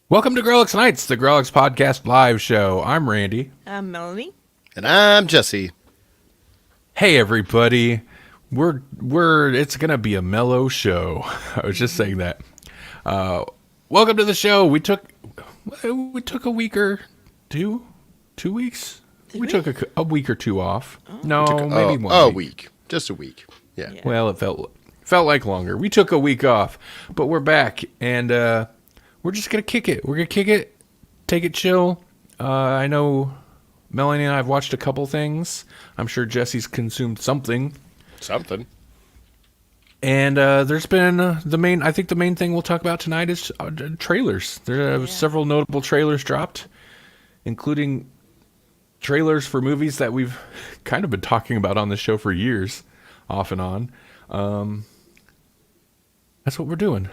Welcome to Grawlix Nights, the Grawlix Podcast live show. I'm Randy. I'm Melanie. And I'm Jesse. Hey everybody. It's gonna be a mellow show. I was just saying that. Welcome to the show. We took a week or two? 2 weeks? We took a week or two off. Oh. No, maybe 1 week. A week. Just a week. Yeah. Well, it felt like longer. We took a week off, but we're back, and we're just going to kick it. We're going to kick it, take it chill. I know Melanie and I have watched a couple things. I'm sure Jesse's consumed something. And there's been I think the main thing we'll talk about tonight is trailers. There are several notable trailers dropped, including trailers for movies that we've kind of been talking about on this show for years, off and on. That's what we're doing.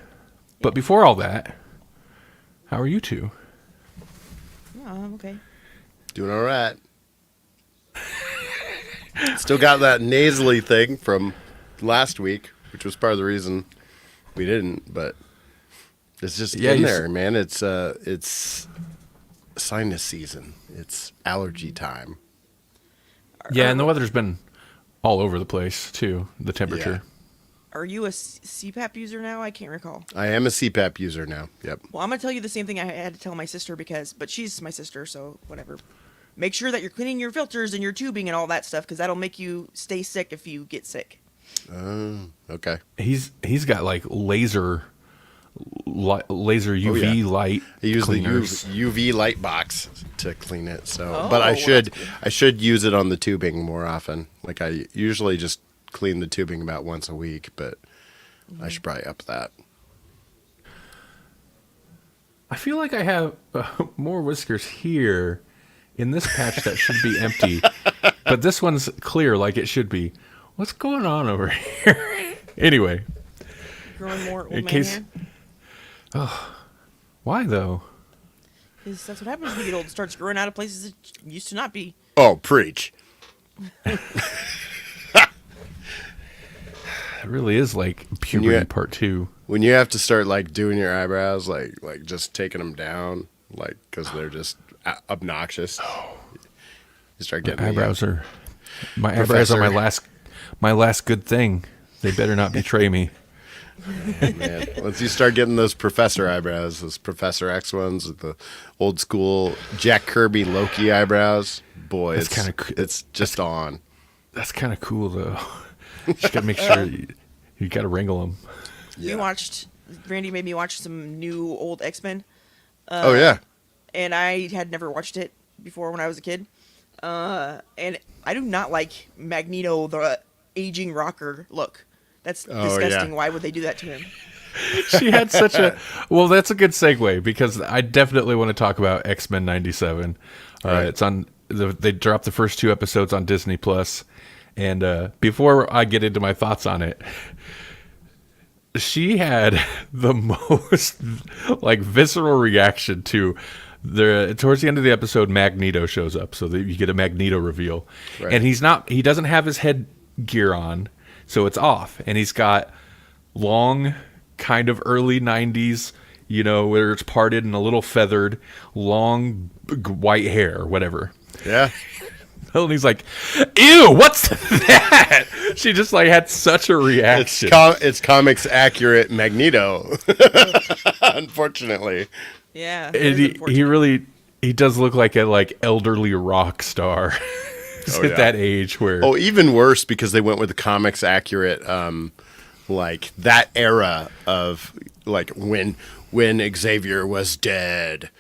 But before all that, how are you two? Oh, I'm okay. Doing all right. Still got that nasally thing from last week, which was part of the reason we didn't, but it's just in there, man. It's sinus season. It's allergy time. Yeah, and the weather's been all over the place, too, the temperature. Yeah. Are you a CPAP user now? I can't recall. I am a CPAP user now. Yep. Well, I'm going to tell you the same thing I had to tell my sister but she's my sister, so whatever. Make sure that you're cleaning your filters and your tubing and all that stuff, because that'll make you stay sick if you get sick. Okay. He's got like laser UV light. I use cleaners. the UV light box to clean it. So, but I should use it on the tubing more often. Like I usually just clean the tubing about once a week, but I should probably up that. I feel like I have more whiskers here in this patch that should be empty, but this one's clear like it should be. What's going on over here? Anyway. Growing more old man hair? Oh, why though? Because that's what happens when you get old. It starts growing out of places it used to not be. Oh, preach. It really is like puberty part 2. When you have to start like doing your eyebrows, like just taking them down, like because they're just obnoxious. You start getting eyebrows are my last good thing. They better not betray me. Man, once you start getting those professor eyebrows, those Professor X ones with the old school Jack Kirby Loki eyebrows, boy, it's just on. That's kind of cool though. You just gotta make sure you gotta wrangle them. Yeah. Randy made me watch some new old X-Men. Oh yeah. And I had never watched it before when I was a kid. And I do not like Magneto, the aging rocker look. That's disgusting. Yeah. Why would they do that to him? She had such a... Well, that's a good segue, because I definitely want to talk about X-Men 97. Right. It's on... They dropped the first 2 episodes on Disney+. And before I get into my thoughts on it, she had the most like visceral reaction to... Towards the end of the episode, Magneto shows up, so that you get a Magneto reveal. Right. And he doesn't have his head gear on, so it's off. And he's got long, kind of early 90s, where it's parted and a little feathered, long white hair, whatever. Yeah. And he's like, ew, what's that? She just like had such a reaction. It's comics accurate Magneto, unfortunately. Yeah. He does look like a elderly rock star at that age where... Oh, even worse, because they went with the comics accurate, like that era of like when Xavier was dead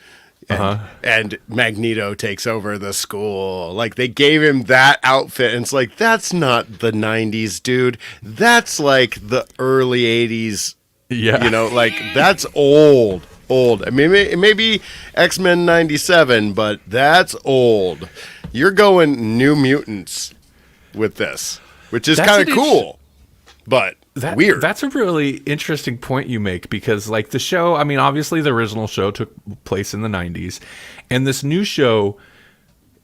and Magneto takes over the school. Like they gave him that outfit and it's like, that's not the 90s, dude. That's like the early 80s. Yeah. Like that's old. old. I mean, it may be X-Men 97, but that's old. You're going New Mutants with this, which is kind of cool, but weird. That's a really interesting point you make, because like the show, I mean, obviously the original show took place in the 90s, and this new show,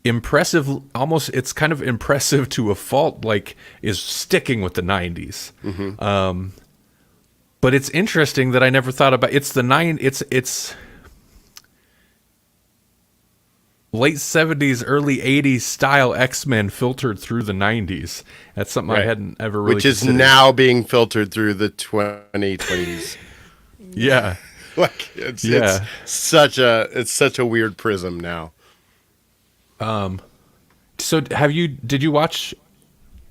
impressive, almost, it's kind of impressive to a fault, like, is sticking with the 90s. But it's interesting that I never thought about it's late 70s, early 80s style X-Men filtered through the 90s. That's something I hadn't ever really considered. Now being filtered through the 2020s. Yeah. Like it's such a weird prism now. So did you watch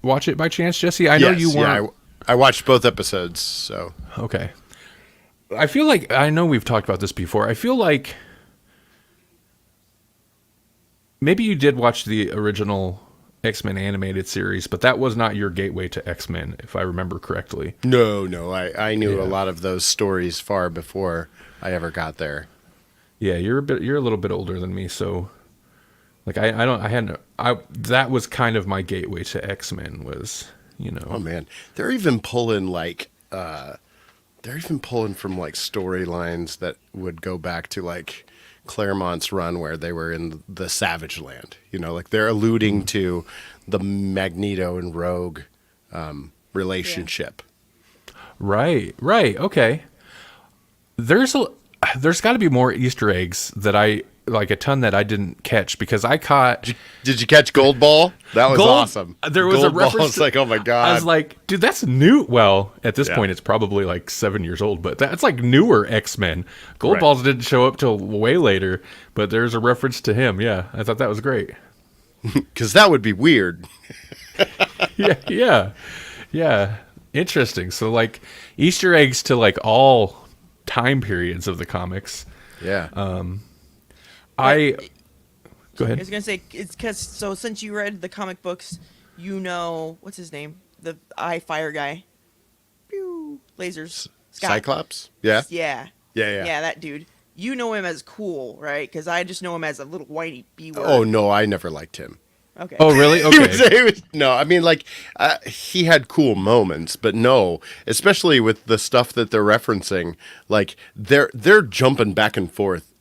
it by chance, Jesse? I know you weren't. Yeah, I watched both episodes, so. Okay. I feel like, I know we've talked about this before. I feel like maybe you did watch the original X-Men animated series, but that was not your gateway to X-Men, if I remember correctly. No, I knew a lot of those stories far before I ever got there. Yeah, you're a little bit older than me, so like that was kind of my gateway to X-Men was, you know. Oh man, they're even pulling from like storylines that would go back to like Claremont's run where they were in the Savage Land. You know, like they're alluding to the Magneto and Rogue relationship. Right. Okay. There's got to be more Easter eggs that a ton that I didn't catch, because I caught. Did you catch Gold Ball? That was awesome. There was Gold a reference. It's like, oh my god! I was like, dude, that's new. Well, at this point, it's probably like 7 years old, but that's like newer X-Men. Gold Balls didn't show up till way later, but there's a reference to him. Yeah, I thought that was great. Because that would be weird. Yeah. Interesting. So like Easter eggs to like all time periods of the comics. Yeah. Go ahead. I was gonna say, it's because, so since you read the comic books, you know, what's his name, the eye fire guy, pew, lasers, Scott. Cyclops. Yeah. Yeah, that dude. You know him as cool, right? Because I just know him as a little whiny B-word. Oh no, I never liked him. Okay. Oh really? Okay. No, I mean, like, he had cool moments, but no, especially with the stuff that they're referencing, like they're jumping back and forth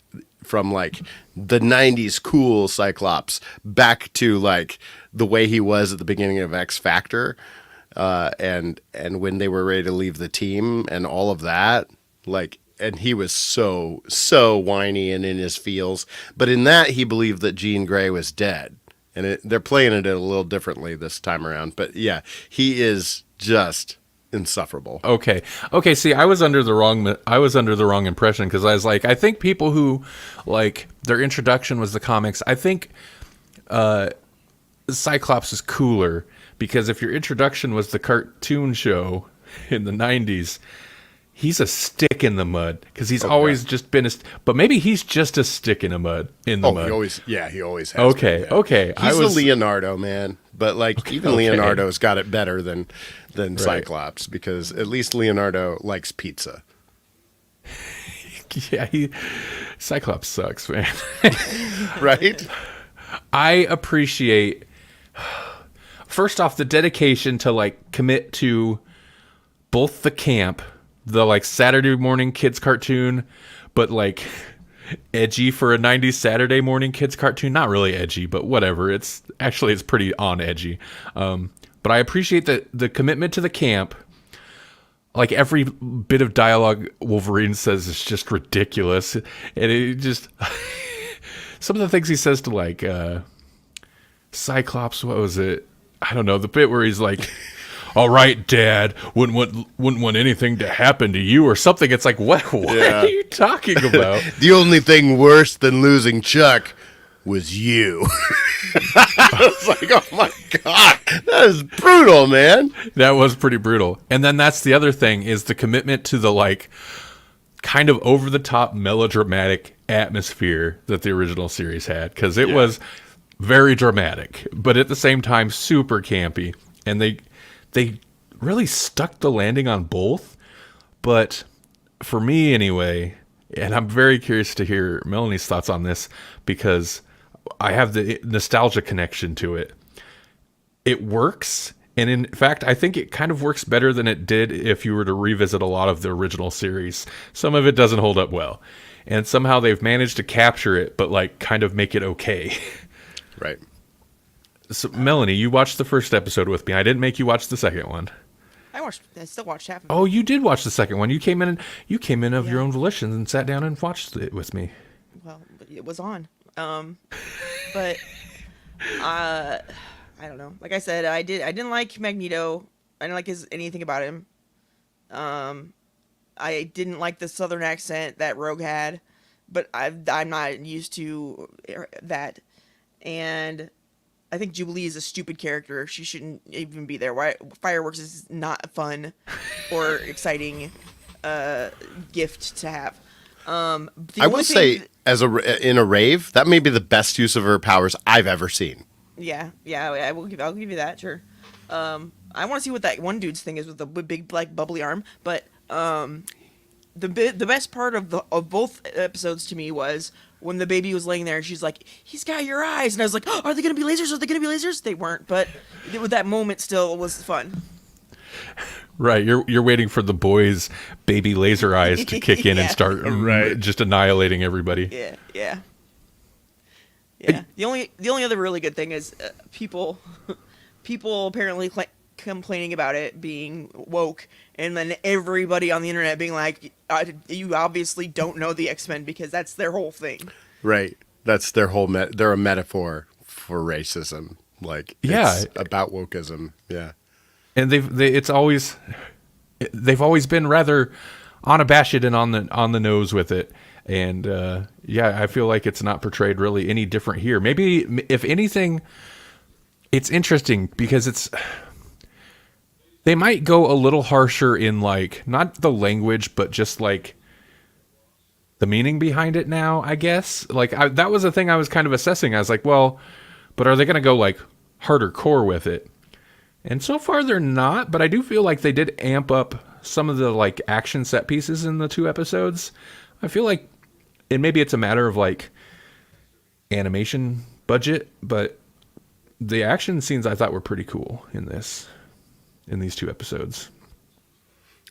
from like the 90s cool Cyclops back to like the way he was at the beginning of X Factor, and when they were ready to leave the team and all of that, like, and he was so whiny and in his feels, but in that he believed that Jean Grey was dead, and they're playing it a little differently this time around, but yeah, he is just insufferable. Okay. See, I was under the wrong impression, because I was like, I think people who like their introduction was the comics. I think Cyclops is cooler, because if your introduction was the cartoon show in the 90s, he's a stick in the mud, because he's always just been but maybe he's just a stick in the mud. He always has. Okay. Been, yeah. Okay. He's a Leonardo, man. But like even Leonardo's got it better than Cyclops, because at least Leonardo likes pizza. Yeah, Cyclops sucks, man. Right? I appreciate, first off, the dedication to like commit to both the camp, the like Saturday morning kids cartoon, but like edgy for a 90s Saturday morning kids cartoon. Not really edgy, but whatever. It's pretty on edgy. But I appreciate the commitment to the camp. Like every bit of dialogue Wolverine says is just ridiculous. And it just some of the things he says to like Cyclops, what was it? I don't know, the bit where he's like, all right, Dad, wouldn't want anything to happen to you or something. It's like, what are you talking about? The only thing worse than losing Chuck was you. I was like, oh my God, that is brutal, man. That was pretty brutal. And then that's the other thing, is the commitment to the like kind of over the top melodramatic atmosphere that the original series had, because it was very dramatic, but at the same time super campy. And they really stuck the landing on both. But for me anyway, And I'm very curious to hear Melanie's thoughts on this because I have the nostalgia connection to it. It works. And in fact, I think it kind of works better than it did if you were to revisit a lot of the original series. Some of it doesn't hold up well. And somehow they've managed to capture it, but like kind of make it okay. Right. So, Melanie, you watched the first episode with me. I didn't make you watch the second one. I still watched half of it. Oh, you did watch the second one. You came in of your own volition and sat down and watched it with me. Well, it was on. But I don't know. Like I said, I didn't like Magneto. I didn't like anything about him. I didn't like the southern accent that Rogue had, but I'm not used to that. And I think Jubilee is a stupid character. She shouldn't even be there. Why fireworks is not fun or exciting gift to have. I will say, in a rave, that may be the best use of her powers I've ever seen. Yeah, I'll give you that, sure. I want to see what that one dude's thing is with the big black bubbly arm, but the best part of both episodes to me was when the baby was laying there and she's like, "He's got your eyes," and I was like, "Oh, are they gonna be lasers? Are they gonna be lasers?" They weren't, but that moment still was fun. Right, you're waiting for the boy's baby laser eyes to kick in and start just annihilating everybody. Yeah. The only other really good thing is people apparently complaining about it being woke, and then everybody on the internet being like, "You obviously don't know the X-Men because that's their whole thing." Right. That's their whole. They're a metaphor for racism. Like, it's about wokeism. Yeah. And they've always been rather unabashed and on the nose with it. And I feel like it's not portrayed really any different here. Maybe if anything, it's interesting because they might go a little harsher in like not the language, but just like the meaning behind it now, I guess. Like that was the thing I was kind of assessing. I was like, well, but are they going to go like harder core with it? And so far they're not, but I do feel like they did amp up some of the like action set pieces in the 2 episodes. I feel like, and maybe it's a matter of like animation budget, but the action scenes I thought were pretty cool in these 2 episodes.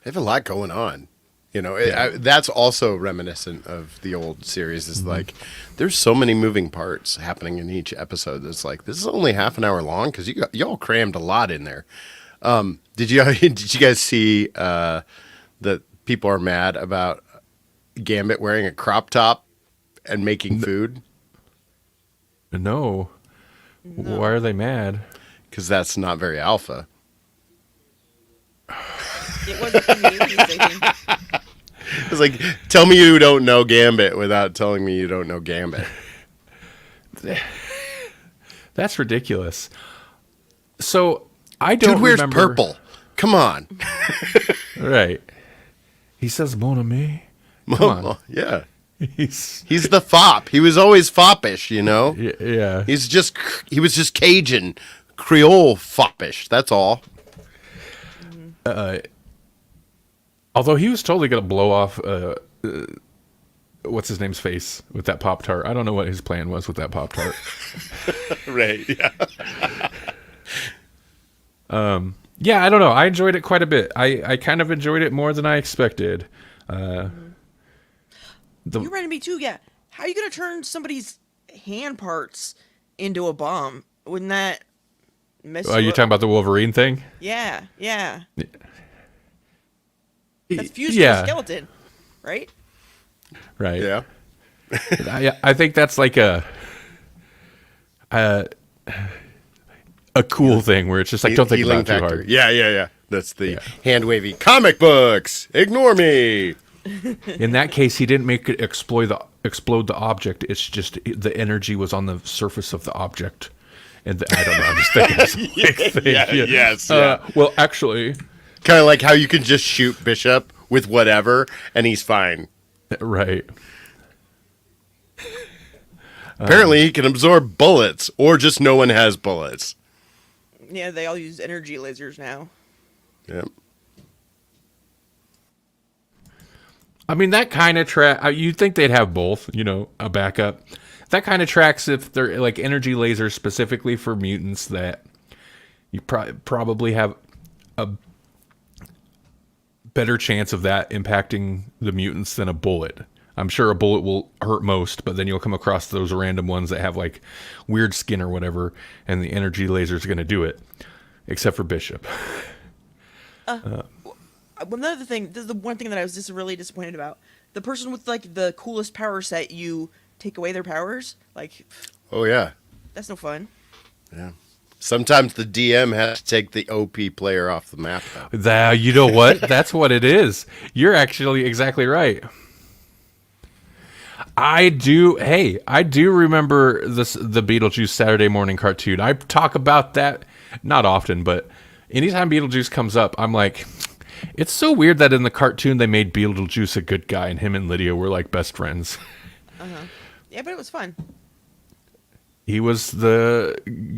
They have a lot going on. That's also reminiscent of the old series. Is like, there's so many moving parts happening in each episode. It's like, this is only half an hour long because y'all crammed a lot in there. Did you guys see that people are mad about Gambit wearing a crop top and making food? No. Why are they mad? Because that's not very alpha. It wasn't communicating. It's like, tell me you don't know Gambit without telling me you don't know Gambit. That's ridiculous. So I don't Dude wears remember... purple. Come on. Right. He says "Mon ami." Come on. Yeah. He's the fop. He was always foppish, Yeah. He was just Cajun, Creole foppish. That's all. Although he was totally going to blow off, what's his name's face with that Pop-Tart. I don't know what his plan was with that Pop-Tart. Right, yeah. Yeah, I don't know. I enjoyed it quite a bit. I kind of enjoyed it more than I expected. You reminded me too, yeah. How are you going to turn somebody's hand parts into a bomb? Wouldn't that mess you you're up? talking about the Wolverine thing? Yeah. That's fused Yeah. to a skeleton, right? Right. Yeah. I think that's like a cool thing where it's just like, don't think about it too hard. Yeah. That's the hand wavy comic books. Ignore me. In that case, he didn't make it explode the object. It's just the energy was on the surface of the object. And I don't know. I'm just thinking this thing. Yes. Well, actually, kind of like how you can just shoot Bishop with whatever and he's fine. Right. Apparently, he can absorb bullets, or just no one has bullets. Yeah, they all use energy lasers now. Yep. I mean, that kind of track. You'd think they'd have both, a backup. That kind of tracks if they're like energy lasers specifically for mutants that you probably have a better chance of that impacting the mutants than a bullet. I'm sure a bullet will hurt most, but then you'll come across those random ones that have like weird skin or whatever, and the energy laser is going to do it, except for Bishop. Another thing, this is the one thing that I was just really disappointed about. The person with like the coolest power set, you take away their powers. Like, Oh yeah, that's no fun. yeah. Sometimes the DM has to take the OP player off the map. You know what? That's what it is. You're actually exactly right. I do remember the Beetlejuice Saturday morning cartoon. I talk about that not often, but anytime Beetlejuice comes up, I'm like, it's so weird that in the cartoon they made Beetlejuice a good guy and him and Lydia were like best friends. Yeah, but it was fun. He was the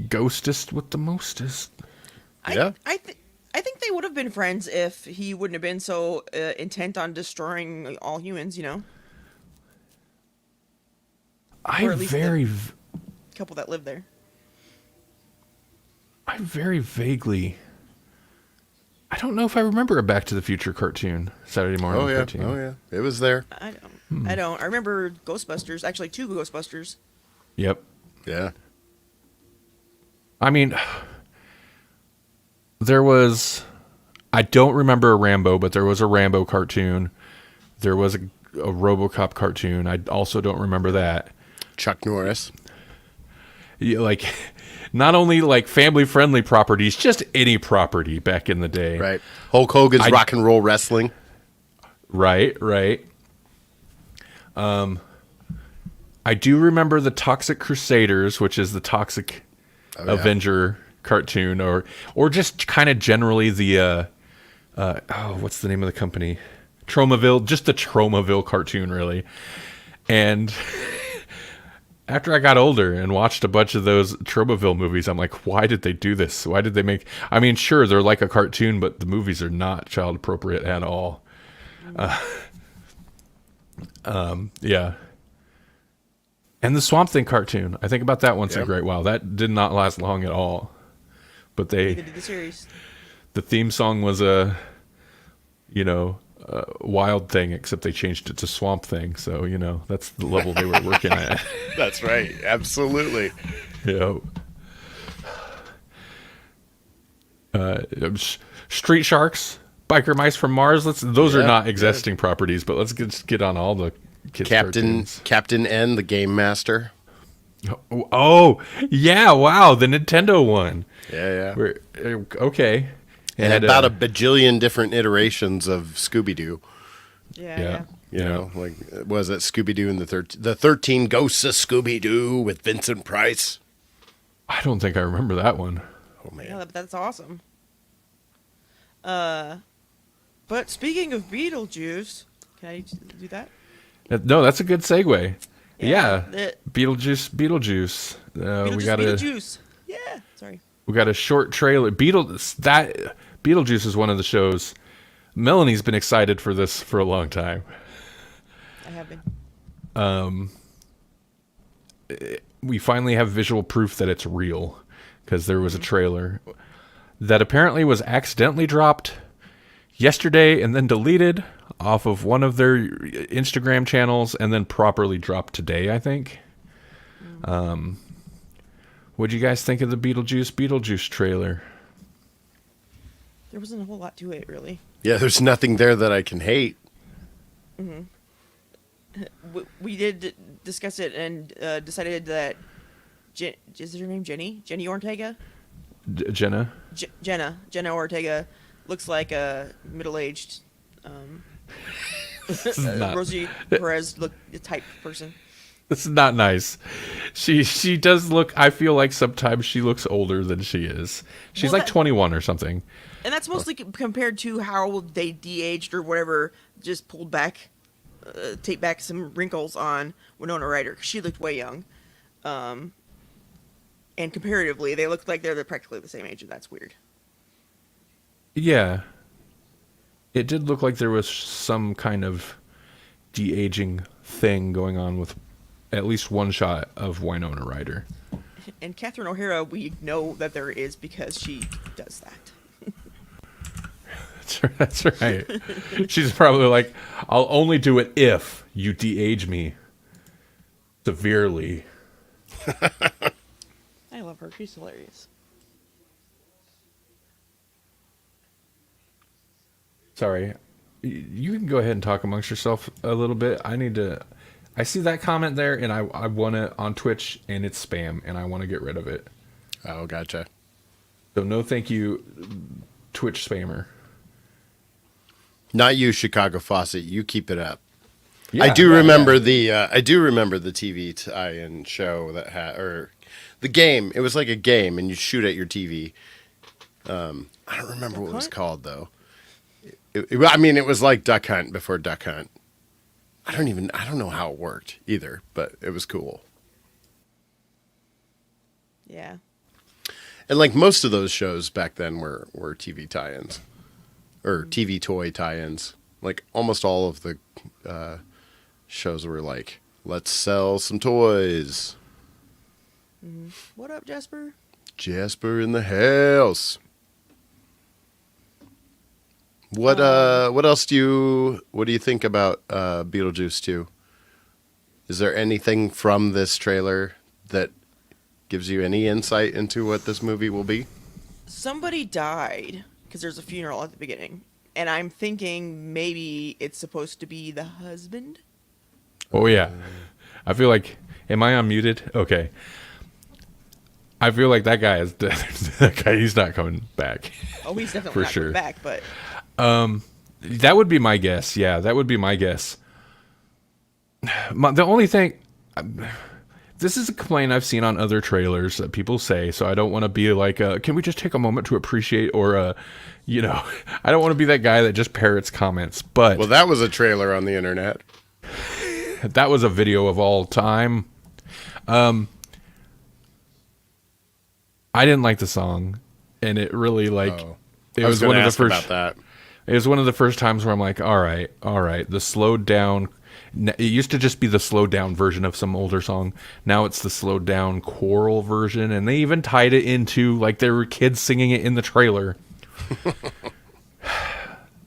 ghostest with the mostest. Yeah. I think they would have been friends if he wouldn't have been so intent on destroying all humans. I Or at least very couple that live there. vaguely. I don't know if I remember a Back to the Future cartoon, Saturday morning Oh yeah. cartoon. Oh yeah. It was there. I don't. I don't. I remember Ghostbusters. Actually, 2 Ghostbusters. Yep. Yeah. I mean, there was. I don't remember a Rambo, but there was a Rambo cartoon. There was a RoboCop cartoon. I also don't remember that. Chuck Norris. Yeah, like, not only like family-friendly properties, just any property back in the day. Right. Hulk Hogan's rock and roll wrestling. Right. I do remember the Toxic Crusaders, which is the Toxic Avenger cartoon, or just kind of generally the what's the name of the company? Tromaville, just the Tromaville cartoon, really. And after I got older and watched a bunch of those Tromaville movies, I'm like, why did they do this? Why did they make? I mean, sure, they're like a cartoon, but the movies are not child appropriate at all. Yeah. And the Swamp Thing cartoon. I think about that once in a great while. That did not last long at all. But They did the series. the theme song was a Wild Thing, except they changed it to Swamp Thing. So, that's the level they were working at. That's right. Absolutely. Street Sharks, Biker Mice from Mars. Those are not existing properties, but let's get on all the kids' cartoons. Captain N, the Game Master. Oh, yeah, wow, the Nintendo one. Yeah. Okay. And about a bajillion different iterations of Scooby-Doo. Yeah. You know, like, was it Scooby-Doo and the 13 Ghosts of Scooby-Doo with Vincent Price? I don't think I remember that one. Oh, man. Yeah, that's awesome. But speaking of Beetlejuice, can I do that? No, that's a good segue. Yeah. The- Beetlejuice. Beetlejuice. Yeah. Sorry. We got a short trailer. Beetlejuice is one of the shows. Melanie's been excited for this for a long time. I have been. We finally have visual proof that it's real, because there was a trailer that apparently was accidentally dropped yesterday and then deleted off of one of their Instagram channels and then properly dropped today, I think. What'd you guys think of the Beetlejuice trailer? There wasn't a whole lot to it, really. Yeah, there's nothing there that I can hate. We did discuss it and decided that is her name Jenny? Jenny Ortega? Jenna? Jenna Ortega looks like a middle-aged Rosie Perez type person. This is not nice. She does look, I feel like sometimes she looks older than she is. She's like 21 or something. And that's mostly compared to how they de-aged or whatever, just pulled back, take back some wrinkles on Winona Ryder. 'Cause she looked way young. And comparatively, they look like they're practically the same age, and that's weird. Yeah. It did look like there was some kind of de-aging thing going on with at least one shot of Winona Ryder. And Catherine O'Hara, we know that there is because she does that. That's right. She's probably like, I'll only do it if you de-age me severely. I love her. She's hilarious. Sorry. You can go ahead and talk amongst yourself a little bit. I see that comment there, and I want it on Twitch, and it's spam, and I want to get rid of it. Oh, gotcha. So no thank you, Twitch spammer. Not you, Chicago Fawcett. You keep it up. Yeah, I do remember the TV tie-in show that had, or the game. It was like a game, and you shoot at your TV. I don't remember what it was called though. It was like Duck Hunt before Duck Hunt. I don't know how it worked either, but it was cool. Yeah. And like most of those shows back then were TV tie-ins or TV toy tie-ins. Like almost all of the shows were like, let's sell some toys. What up, Jasper? Jasper in the house. What else what do you think about Beetlejuice 2? Is there anything from this trailer that gives you any insight into what this movie will be? Somebody died because there's a funeral at the beginning, and I'm thinking maybe it's supposed to be the husband. Oh yeah. I feel like, am I unmuted? Okay. I feel like that guy is dead. That guy, he's not coming back. Oh, he's definitely For not sure. coming back, but That would be my guess. Yeah, that would be my guess. The only thing, this is a complaint I've seen on other trailers that people say, so I don't want to be like, can we just take a moment to appreciate, or, I don't want to be that guy that just parrots comments, but... Well, that was a trailer on the internet. That was a video of all time. I didn't like the song, and it really, it was one of the first... about that. It was one of the first times where I'm like, all right, the slowed down. It used to just be the slowed down version of some older song. Now it's the slowed down choral version, and they even tied it into like there were kids singing it in the trailer.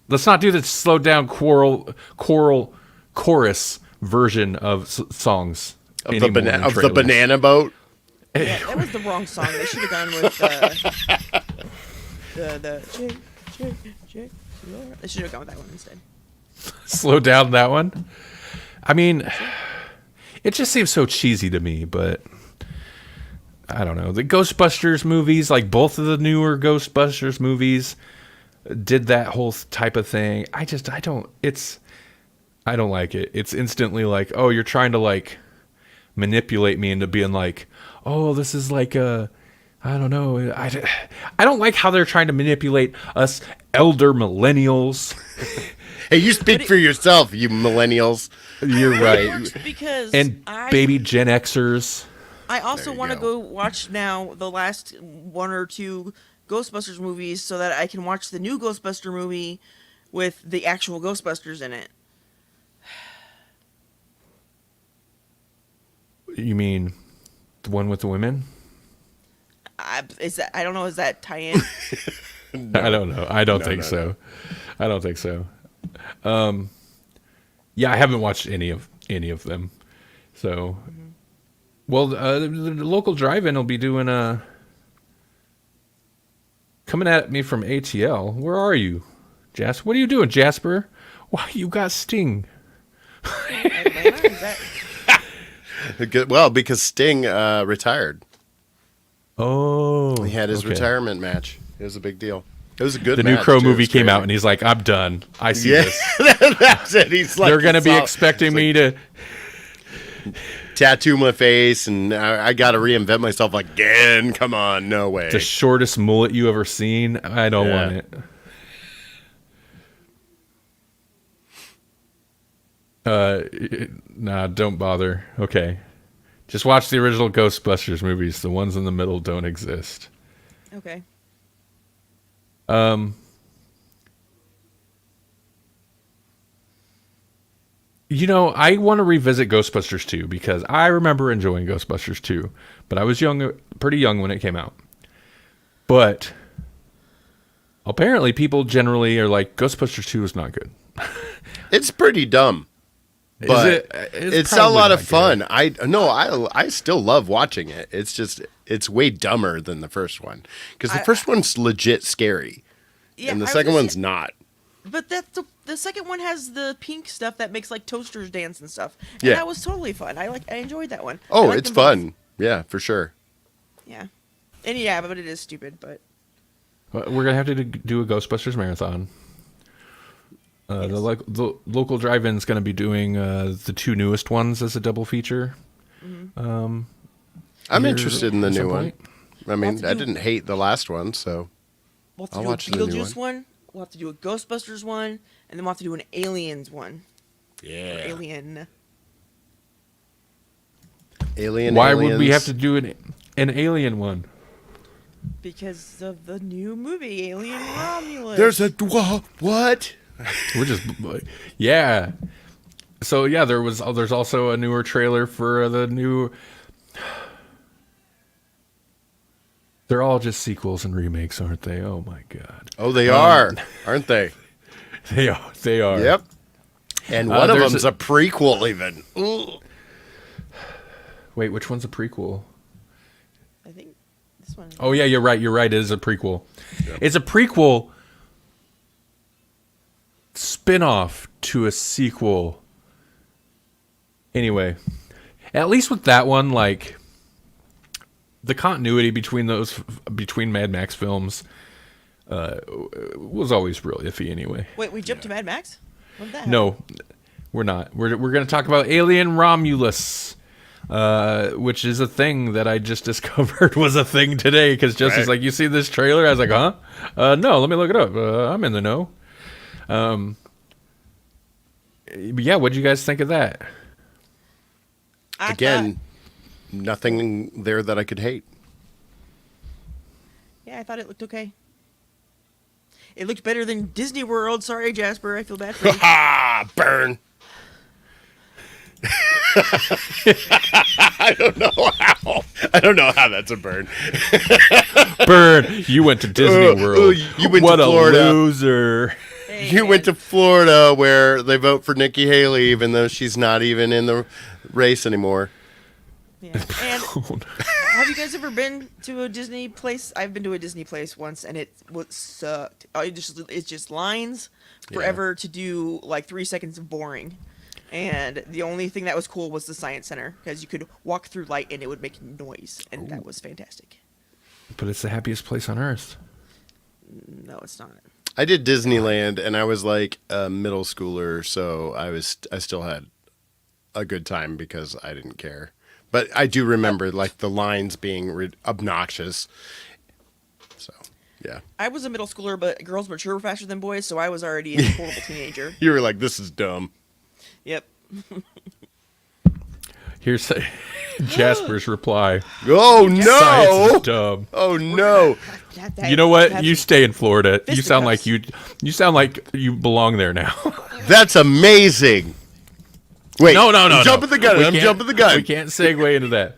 Let's not do the slowed down choral chorus version of songs Of the banana boat. yeah, that was the wrong song. They should have gone with the Jake. They should have gone with that one instead. Slow down that one. I mean, it just seems so cheesy to me, but I don't know. The Ghostbusters movies, like both of the newer Ghostbusters movies, did that whole type of thing. I don't like it. It's instantly like, oh, you're trying to like manipulate me into being like, oh, this is like a, I don't know. I don't like how they're trying to manipulate us elder millennials. Hey, you speak for yourself, you millennials. You're It right. works because And baby Gen Xers. I also There you want to go. go watch now the last one or two Ghostbusters movies so that I can watch the new Ghostbuster movie with the actual Ghostbusters in it. You mean the one with the women? I don't know. Is that tie-in? I don't know. I don't No, think no, so. I don't think so. Yeah, I haven't watched any of them. So, well, the local drive-in will be doing coming at me from ATL. Where are you, Jasper? What are you doing, Jasper? Why you got Sting? Atlanta? Is that... Well, because Sting retired. Oh, He had his okay. retirement match. It was a big deal. It was a good The match, new Crow too. It movie was came out, crazy. and he's like, "I'm done. I see Yeah, this. that's it. He's like, They're going to be it's all- expecting me to." tattoo my face, and I got to reinvent myself again. Come on, no way. The shortest mullet you ever seen. I don't Yeah. want it. Nah, don't bother. Okay. Just watch the original Ghostbusters movies. The ones in the middle don't exist. Okay. I want to revisit Ghostbusters 2 because I remember enjoying Ghostbusters 2, but I was pretty young when it came out. But apparently people generally are like, Ghostbusters 2 is not good. It's pretty dumb. But it's a lot of fun. I still love watching it. It's just it's way dumber than the first one because the first one's legit scary, and the second one's not. But the second one has the pink stuff that makes like toasters dance and stuff. And that was totally fun. I enjoyed that one. Oh, it's fun. Yeah, for sure. Yeah, but it is stupid. But we're gonna have to do a Ghostbusters marathon. Yes. The local drive-in's going to be doing the two newest ones as a double feature. Mm-hmm. I'm interested in the new one. I mean, I didn't hate the last one, so I'll watch the new one. Beetlejuice one. We'll have to do a Ghostbusters one, and then we'll have to do an Aliens one. Yeah. Or Alien. Why would we have to do an Alien one? Because of the new movie, Alien Romulus. There's a what? We're just So there's also a newer trailer for the new. They're all just sequels and remakes, aren't they? Oh my god. Oh, they are, aren't they? They are. They are. Yep. And one of them's a prequel, even. Ooh. Wait, which one's a prequel? I think this one. Oh yeah, you're right. You're right. It is a prequel. Yep. It's a prequel. Spin-off to a sequel. Anyway, at least with that one, like the continuity between Mad Max films was always real iffy. Anyway. Wait, we jumped to Mad Max? When did that happen? No, we're not. We're going to talk about Alien Romulus, which is a thing that I just discovered was a thing today. Because Jesse's like, "You see this trailer?" I was like, "Huh? No, let me look it up. I'm in the know." Yeah, what did you guys think of that? Again, nothing there that I could hate. Yeah, I thought it looked okay. It looked better than Disney World. Sorry, Jasper, I feel bad for you. Ha! Burn. I don't know how that's a burn. Burn. You went to Disney World. You went what to Florida. A loser. You went to Florida where they vote for Nikki Haley even though she's not even in the race anymore. Yeah. And have you guys ever been to a Disney place? I've been to a Disney place once, and it sucked. It's just lines forever to do like 3 seconds of boring. And the only thing that was cool was the Science Center because you could walk through light and it would make noise, and that was fantastic. But it's the happiest place on earth. No, it's not. I did Disneyland, and I was like a middle schooler, so I still had a good time because I didn't care. But I do remember like the lines being obnoxious. So, yeah. I was a middle schooler, but girls mature faster than boys, so I was already a horrible teenager. You were like, this is dumb. Yep. Here's Jasper's reply. Oh no! Science is dumb. Oh no! You know what? You stay in Florida. You sound like you sound like you belong there now. That's amazing. Wait, no. I'm jumping the gun. We can't segue into that.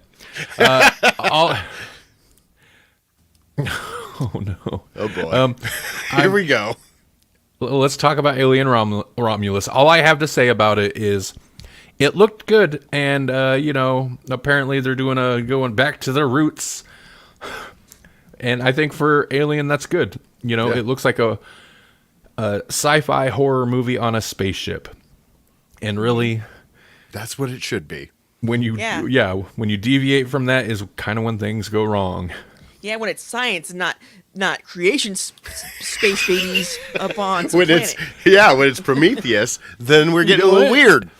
Oh no. Oh boy. Here we go. Let's talk about Alien Romulus. All I have to say about it is it looked good, and apparently they're going back to their roots. And I think for Alien, that's good. It looks like a sci-fi horror movie on a spaceship, and really, that's what it should be. When you deviate from that is kind of when things go wrong. Yeah, when it's science and not creation space babies up on some planet. When it's Prometheus, then we're getting a little weird.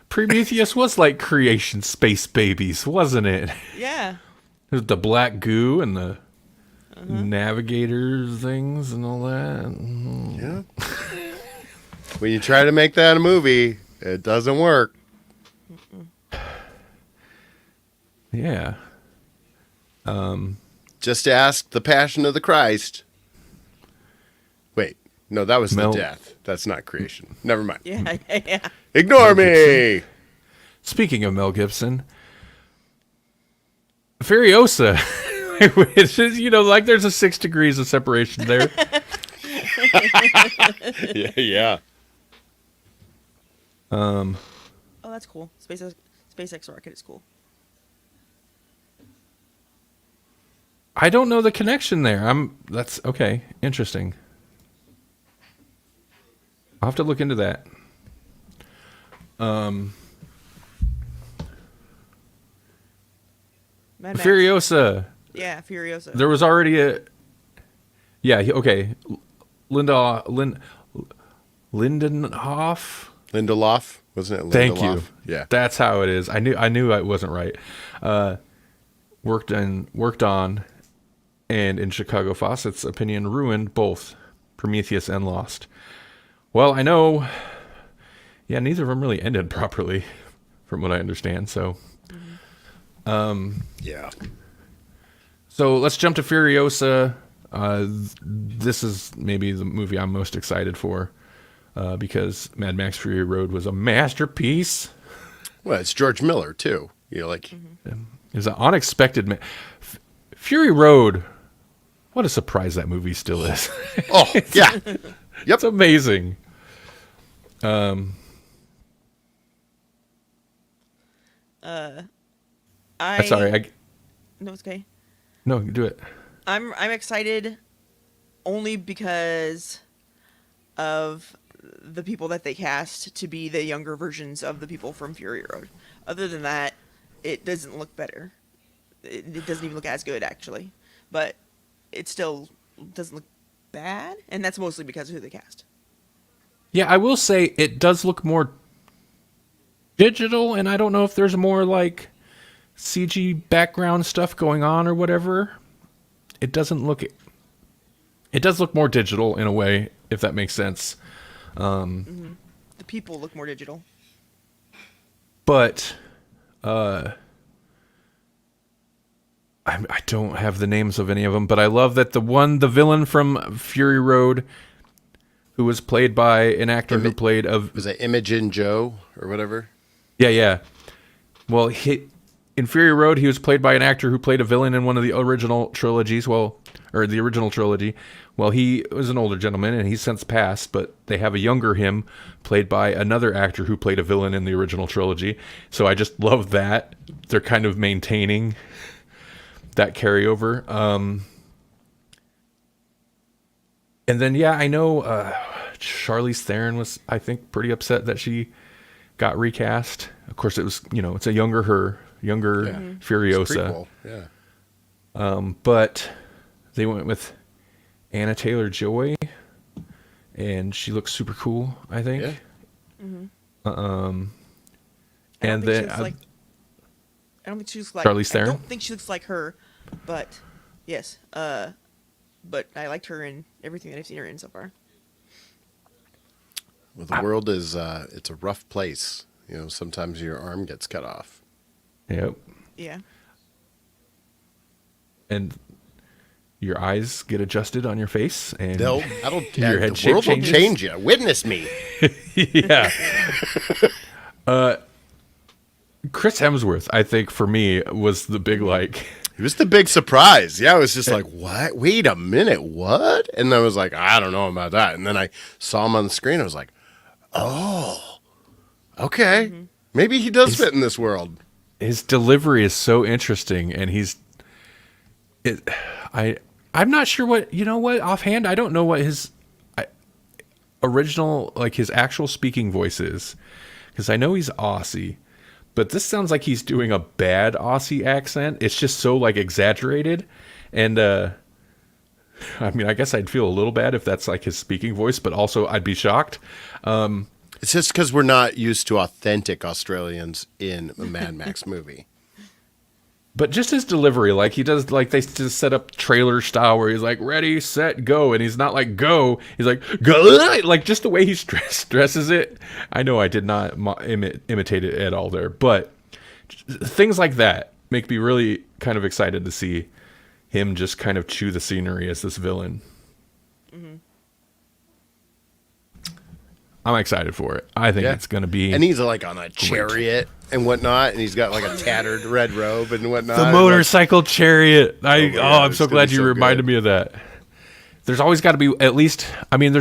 Prometheus was like creation space babies, wasn't it? Yeah. There's the black goo and the navigator things and all that. Yeah. When you try to make that a movie, it doesn't work. Yeah. Just ask the Passion of the Christ. Wait. No, that was Mel- the death. That's not creation. Never mind. Yeah, yeah. Ignore me. Speaking of Mel Gibson, Furiosa, which is, like there's a 6 degrees of separation there. Yeah. Oh, that's cool. SpaceX rocket is cool. I don't know the connection there. That's okay. Interesting. I'll have to look into that. Mad Max. Furiosa. Yeah, Furiosa. There was already a. Yeah. Okay. Lindenhoff. Lindelof, wasn't it? Lindelof? Thank you. Yeah. That's how it is. I knew I wasn't right. Worked on, and in Chicago Fawcett's opinion, ruined both Prometheus and Lost. Well, I know. Yeah, neither of them really ended properly, from what I understand. So. Yeah. So let's jump to Furiosa. This is maybe the movie I'm most excited for, because Mad Max Fury Road was a masterpiece. Well, it's George Miller too. Like It was an unexpected. Fury Road. What a surprise that movie still is. oh yeah, It's amazing. Sorry. No, it's okay. No, you do it. I'm excited only because of the people that they cast to be the younger versions of the people from Fury Road. Other than that, it doesn't look better. It doesn't even look as good, actually. But it still doesn't look bad, and that's mostly because of who they cast. Yeah, I will say it does look more digital, and I don't know if there's more like CG background stuff going on or whatever. It doesn't look. It does look more digital in a way, if that makes sense. The people look more digital. But I don't have the names of any of them. But I love that the villain from Fury Road, who was played by an actor who played was it Imogen Joe or whatever? Yeah. Well, in Fury Road, he was played by an actor who played a villain in one of the original trilogies. Or the original trilogy. Well, he was an older gentleman, and he's since passed, but they have a younger him played by another actor who played a villain in the original trilogy. So I just love that. They're kind of maintaining that carryover. And then, yeah, I know Charlize Theron was, I think, pretty upset that she got recast. Of course, it was, it's a younger Furiosa. Yeah. But they went with Anna Taylor-Joy, and she looks super cool, I think. Yeah. And then I don't think she looks like Charlize Theron? I don't think she looks like her, but yes. But I liked her in everything that I've seen her in so far. Well, the world is it's a rough place. Sometimes your arm gets cut off. Yep. Yeah. And your eyes get adjusted on your face, and Your head the shape world changes. will change you. Witness me. Yeah. Chris Hemsworth, I think, for me, was the big, It was the big surprise. Yeah, I was just like, what? Wait a minute, what? And I was like, I don't know about that. And then I saw him on the screen. I was like, oh, okay. Mm-hmm. Maybe he does fit in this world. his delivery is so interesting, and I'm not sure what, offhand, I don't know what his original, his actual speaking voice is, because I know he's Aussie, but this sounds like he's doing a bad Aussie accent. It's just so exaggerated, and I guess I'd feel a little bad if that's his speaking voice, but also I'd be shocked. It's just because we're not used to authentic Australians in a Mad Max movie. But just his delivery, he does, they just set up trailer style where he's ready, set, go. And he's not go. He's go. Just the way he stresses it. I know I did not imitate it at all there. But things like that make me really kind of excited to see him just kind of chew the scenery as this villain. Mm-hmm. I'm excited for it. I think it's going to be. And he's like on a chariot and whatnot, and he's got like a tattered red robe and whatnot. The motorcycle chariot. I'm so glad you reminded me of that. There's always got to be at least, I mean,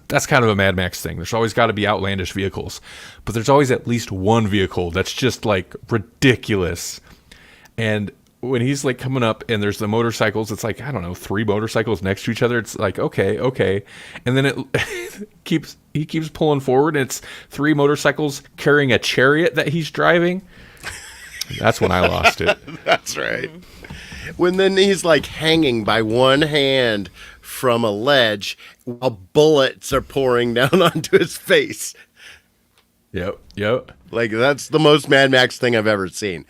that's kind of a Mad Max thing. There's always got to be outlandish vehicles, but there's always at least one vehicle that's just like ridiculous. And when he's like coming up and there's the motorcycles, it's like, I don't know, 3 motorcycles next to each other. It's like, okay. And then he keeps pulling forward and it's 3 motorcycles carrying a chariot that he's driving. That's when I lost it. That's right. When then he's like hanging by one hand from a ledge while bullets are pouring down onto his face. Yep. Like, that's the most Mad Max thing I've ever seen.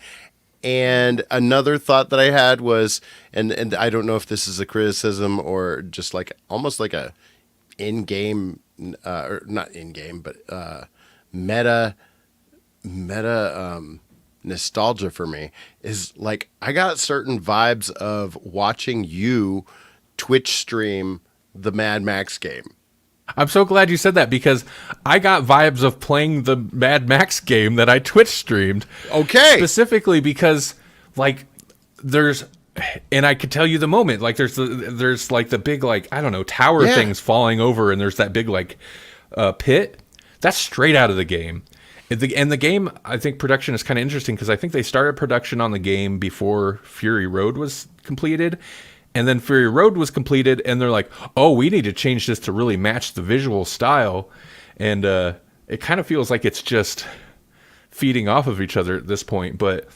And another thought that I had was, and I don't know if this is a criticism or just like almost like a in-game, or not in-game, but meta nostalgia for me, is like I got certain vibes of watching you Twitch stream the Mad Max game. I'm so glad you said that because I got vibes of playing the Mad Max game that I Twitch streamed. Okay. Specifically because like and I could tell you the moment, like there's like the big, like, I don't know, tower things falling over and there's that big like pit. That's straight out of the game. And the game, I think production is kind of interesting because I think they started production on the game before Fury Road was completed. And then Fury Road was completed, and they're like, oh, we need to change this to really match the visual style. And it kind of feels like it's just feeding off of each other at this point. But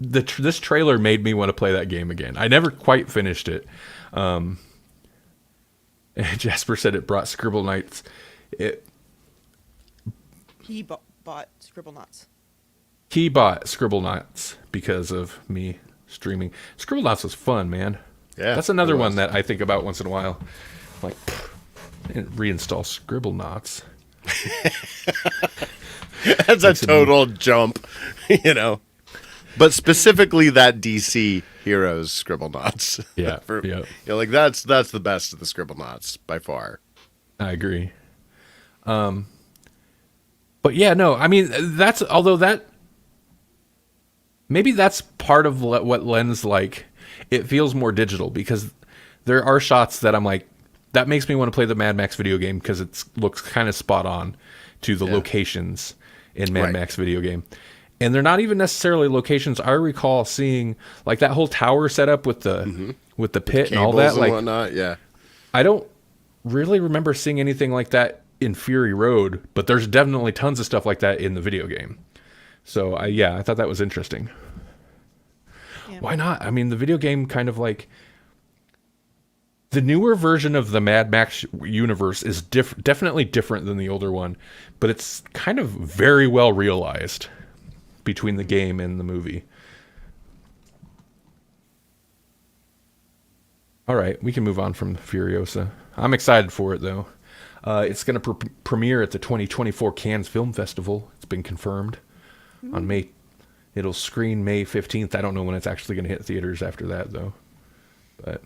this trailer made me want to play that game again. I never quite finished it. Jasper said it brought Scribble Knights. He bought Scribble Knots. He bought Scribble Knots because of me streaming. Scribble Knots was fun, man. Yeah, that's another one that I think about once in a while. Like, reinstall Scribble Knots. That's a total jump, you know. But specifically that DC Heroes Scribble Knots. Yeah, You know, like that's the best of the Scribble Knots by far. I agree. But yeah, no, I mean maybe that's part of what lends like. It feels more digital because there are shots that I'm like, that makes me want to play the Mad Max video game because it looks kind of spot on to the locations in Mad Max video game. And they're not even necessarily locations I recall seeing, like that whole tower setup with the pit and all that. And like, whatnot, yeah. I don't really remember seeing anything like that in Fury Road, but there's definitely tons of stuff like that in the video game. So I thought that was interesting. Yeah. Why not? I mean, the video game kind of like the newer version of the Mad Max universe is definitely different than the older one, but it's kind of very well realized between the game and the movie. All right, we can move on from Furiosa. I'm excited for it, though. It's going to premiere at the 2024 Cannes Film Festival. It's been confirmed on May. It'll screen May 15th. I don't know when it's actually going to hit theaters after that, though. But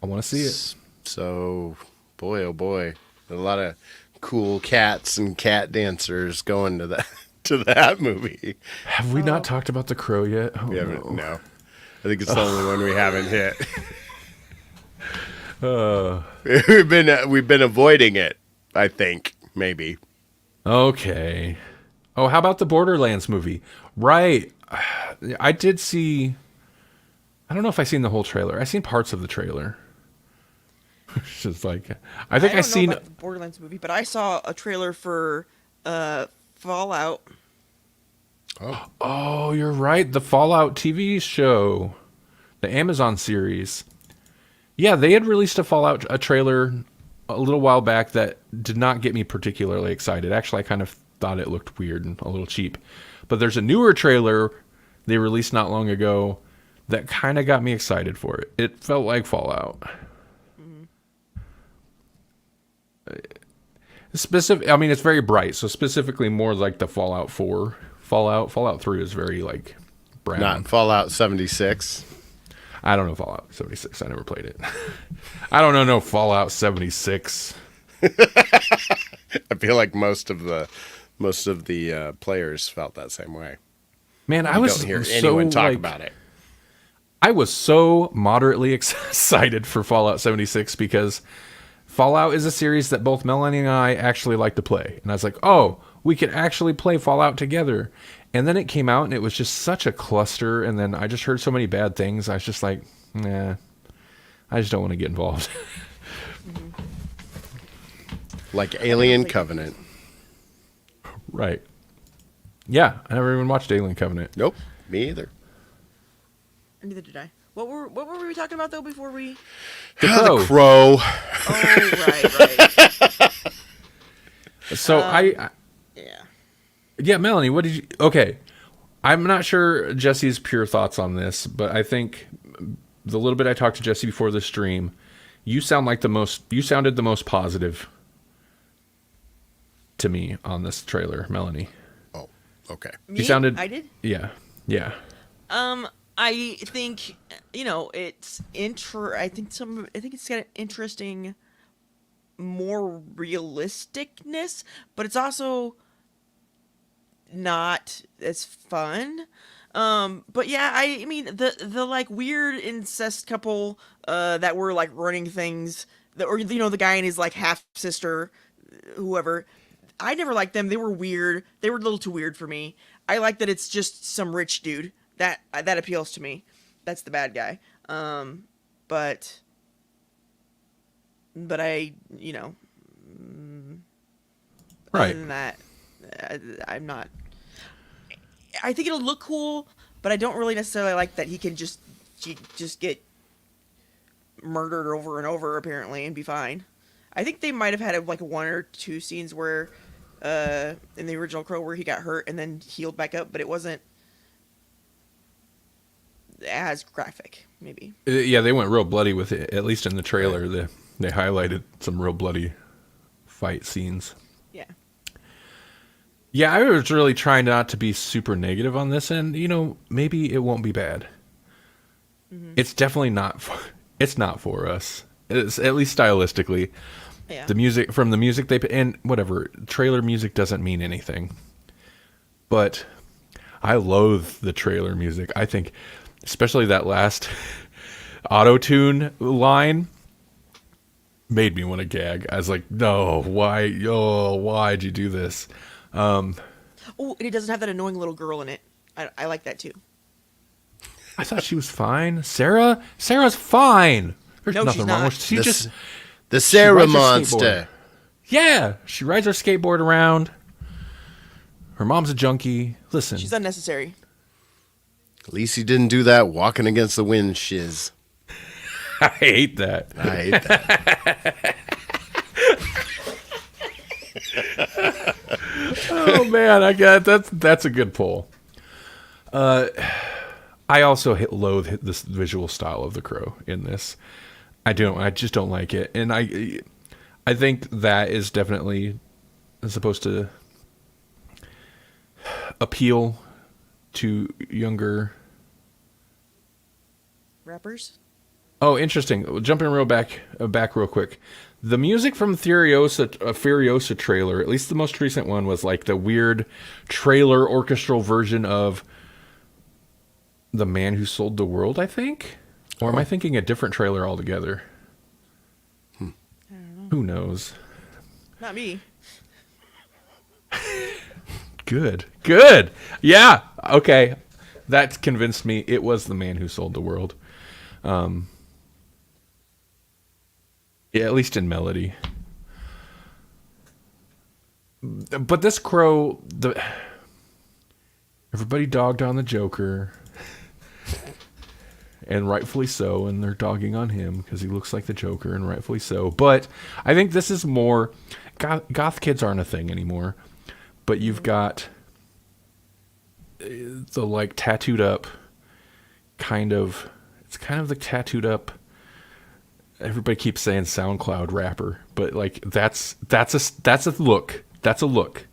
I want to see it. So, boy, oh boy. A lot of cool cats and cat dancers going to that movie. Have we not talked about The Crow yet? Oh, we haven't, no. I think it's the only one we haven't hit. We've been avoiding it, I think, maybe. Okay. Oh, how about the Borderlands movie? Right. I did see... I don't know if I seen the whole trailer. I seen parts of the trailer. It's just like... I think I seen... know about the Borderlands movie, but I saw a trailer for Fallout. Oh, you're right. The Fallout TV show. The Amazon series. Yeah, they had released a trailer a little while back that did not get me particularly excited. Actually, I kind of thought it looked weird and a little cheap. But there's a newer trailer they released not long ago that kind of got me excited for it. It felt like Fallout. Mm-hmm. I mean, it's very bright, so specifically more like the Fallout 4. Fallout 3 is very like brown. Not Fallout 76. I don't know Fallout 76. I never played it. I don't know Fallout 76. I feel like most of the players felt that same way. Man, I You was don't hear so anyone talk like, about it. I was so moderately excited for Fallout 76 because Fallout is a series that both Melanie and I actually like to play. And I was like, oh, we could actually play Fallout together. And then it came out and it was just such a cluster. And then I just heard so many bad things. I was just like, nah, I just don't want to get involved. Like Alien Covenant. Right. Yeah, I never even watched Alien Covenant. Nope, me either. Neither did I. What were we talking about though before we? The The Crow. Oh right. So Yeah. Melanie, what did you? Okay, I'm not sure Jesse's pure thoughts on this, but I think the little bit I talked to Jesse before the stream, you sounded the most positive to me on this trailer, Melanie. Oh, okay. Me? You sounded. I did. Yeah. I think it's I think it's got an interesting, more realisticness, but it's also not as fun. But yeah, I mean the like weird incest couple that were like running things, or the guy and his like half sister, whoever. I never liked them. They were weird. They were a little too weird for me. I like that it's just some rich dude. That appeals to me. That's the bad guy. But I, Right. other than that, I'm not. I think it'll look cool, but I don't really necessarily like that he can just get murdered over and over apparently and be fine. I think they might have had like one or two scenes where, in the original Crow, where he got hurt and then healed back up, but it wasn't as graphic, maybe. Yeah, they went real bloody with it. At least in the trailer, they highlighted some real bloody fight scenes. Yeah. Yeah, I was really trying not to be super negative on this, and maybe it won't be bad. Mm-hmm. It's definitely not. It's not for us. It's at least stylistically. Yeah. The music they and whatever trailer music doesn't mean anything. But I loathe the trailer music. I think, especially that last auto-tune line, made me want to gag. I was like, no, why? Oh, why'd you do this? Oh, and it doesn't have that annoying little girl in it. I like that too. I thought she was fine. Sarah's fine. There's No, nothing she's wrong not. with she just The Sarah rides her monster. skateboard. Yeah, she rides her skateboard around. Her mom's a junkie. Listen, She's unnecessary. At least he didn't do that walking against the wind shiz. I hate that. I hate that. Oh man, I got that's a good pull. I also loathe this visual style of the Crow in this. I just don't like it, and I think that is definitely supposed to appeal to younger Rappers? Oh, interesting. Jumping back real quick. The music from Furiosa trailer, at least the most recent one, was like the weird trailer orchestral version of The Man Who Sold the World, I think? Or am I thinking a different trailer altogether? I don't know. Who knows? Not me. Good. Yeah. Okay. That convinced me it was The Man Who Sold the World. Yeah, at least in melody. But this Crow, everybody dogged on the Joker. And rightfully so, and they're dogging on him because he looks like the Joker, and rightfully so. But I think this is more... Goth kids aren't a thing anymore. But you've got the, like, tattooed up kind of... It's kind of the tattooed up... Everybody keeps saying SoundCloud rapper, but like that's a look. That's a look.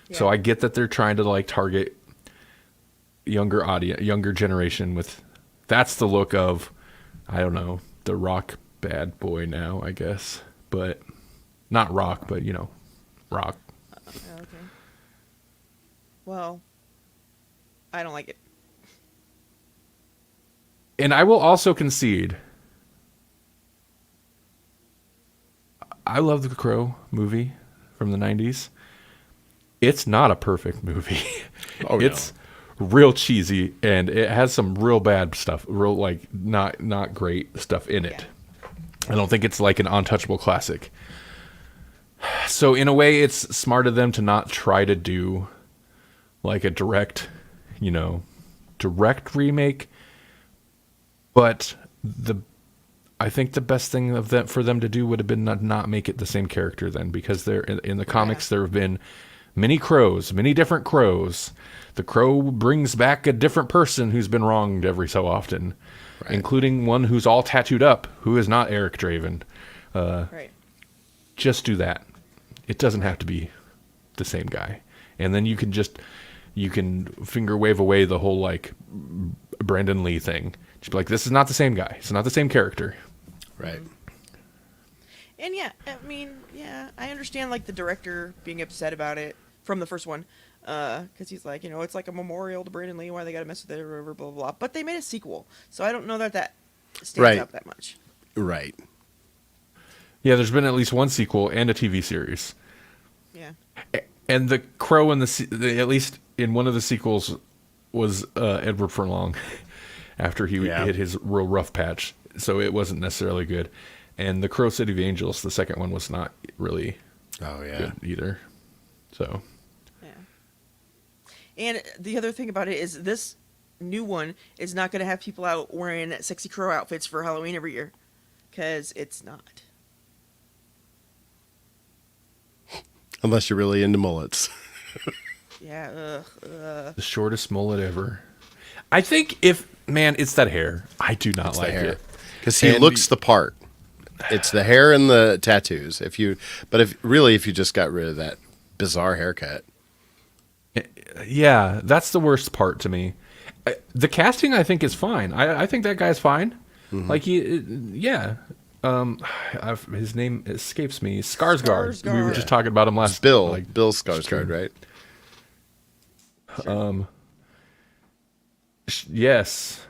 Yeah. So I get that they're trying to like target younger audience, younger generation with that's the look of, I don't know, the rock bad boy now, I guess. But Not rock, but rock. Okay. Well, I don't like it. And I will also concede, I love the Crow movie from the 90s. It's not a perfect movie. Oh, it's real cheesy, and it has some real bad stuff, real not great stuff in it. I don't think it's like an untouchable classic. So in a way, it's smart of them to not try to do like a direct remake. But I think the best thing for them to do would have been not make it the same character then, because in the comics there have been many different crows. The crow brings back a different person who's been wronged every so often, including one who's all tattooed up, who is not Eric Draven. Right. Just do that. It doesn't have to be the same guy. And then you can finger wave away the whole like Brandon Lee thing. Just be like, this is not the same guy. It's not the same character. Right. And I understand like the director being upset about it from the first one, because he's like, it's like a memorial to Brandon Lee. Why they got to mess with it, blah, blah, blah, blah. But they made a sequel, so I don't know that stands up that much. Right. Yeah, there's been at least one sequel and a TV series. Yeah. And the Crow in at least in one of the sequels was Edward Furlong after he hit his real rough patch. So it wasn't necessarily good. And the Crow City of Angels, the second one, was not really good either. So. Yeah. And the other thing about it is this new one is not going to have people out wearing sexy crow outfits for Halloween every year. Because it's not. Unless you're really into mullets. Yeah. The shortest mullet ever. I think it's that hair. I do not like it. Because he looks the part. It's the hair and the tattoos. If you just got rid of that bizarre haircut. Yeah, that's the worst part to me. The casting, I think, is fine. I think that guy's fine. Mm-hmm. Like his name escapes me. Skarsgård. We were just talking about him last. Bill Skarsgård, right? Sure. Yes.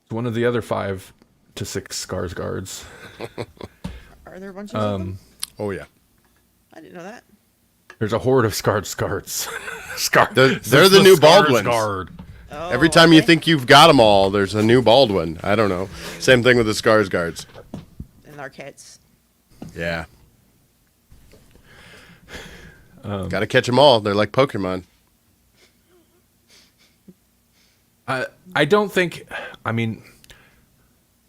One of the other 5 to 6 Skarsgårds. Are there a bunch of them? Oh yeah. I didn't know that. There's a horde of Skarsgårds. They're the new Baldwins. Oh, every time you think you've got them all, there's a new Baldwin. I don't know. Same thing with the Skarsgårds. And Arquettes. Yeah. Got to catch them all. They're like Pokemon. I don't think. I mean,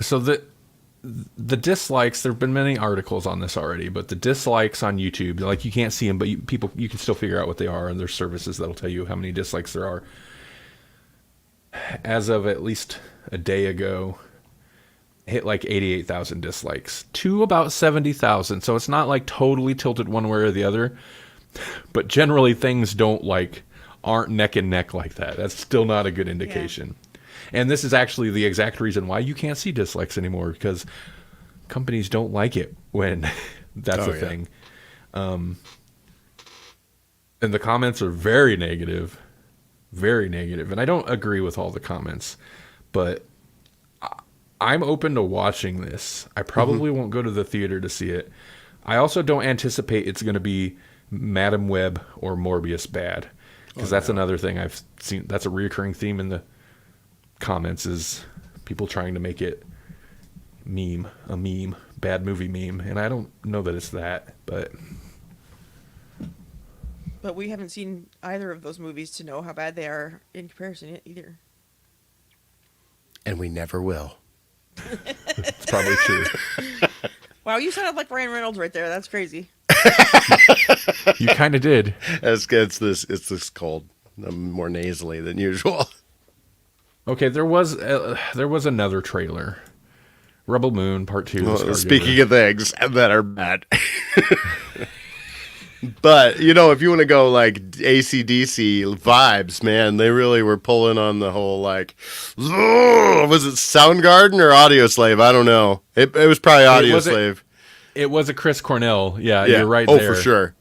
so the dislikes. There have been many articles on this already, but the dislikes on YouTube, like you can't see them, but you can still figure out what they are, and there's services that'll tell you how many dislikes there are. As of at least a day ago, hit like 88,000 dislikes to about 70,000. So it's not like totally tilted one way or the other, but generally things aren't neck and neck like that. That's still not a good indication. Yeah. And this is actually the exact reason why you can't see dislikes anymore, because companies don't like it when that's a thing. And the comments are very negative. And I don't agree with all the comments, but I'm open to watching this. I probably won't go to the theater to see it. I also don't anticipate it's going to be Madam Web or Morbius bad, because that's another thing I've seen. That's a recurring theme in the comments, is people trying to make it a meme, bad movie meme. And I don't know that it's that, but we haven't seen either of those movies to know how bad they are in comparison either. And we never will. It's probably true. Wow, you sounded like Ryan Reynolds right there. That's crazy. You kind of did. It's this cold. I'm more nasally than usual. Okay, there was another trailer, Rebel Moon Part 2. Well, speaking of things that are bad. But, if you want to go like AC/DC vibes, man, they really were pulling on the whole was it Soundgarden or Audio Slave? I don't know. It was probably Audio Slave. It was a Chris Cornell. Yeah, Yeah. you're right Oh, there. for sure.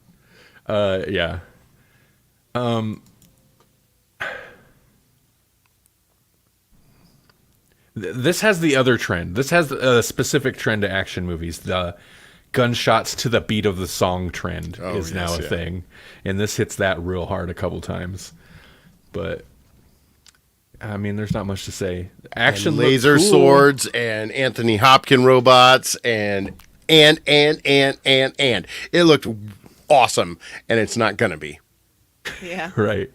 Yeah. This has the other trend. This has a specific trend to action movies. The gunshots to the beat of the song trend is now a thing. And this hits that real hard a couple times. But, I mean, there's not much to say. Action And laser looked cool. swords and Anthony Hopkins robots and. It looked awesome, and it's not going to be. Yeah. Right.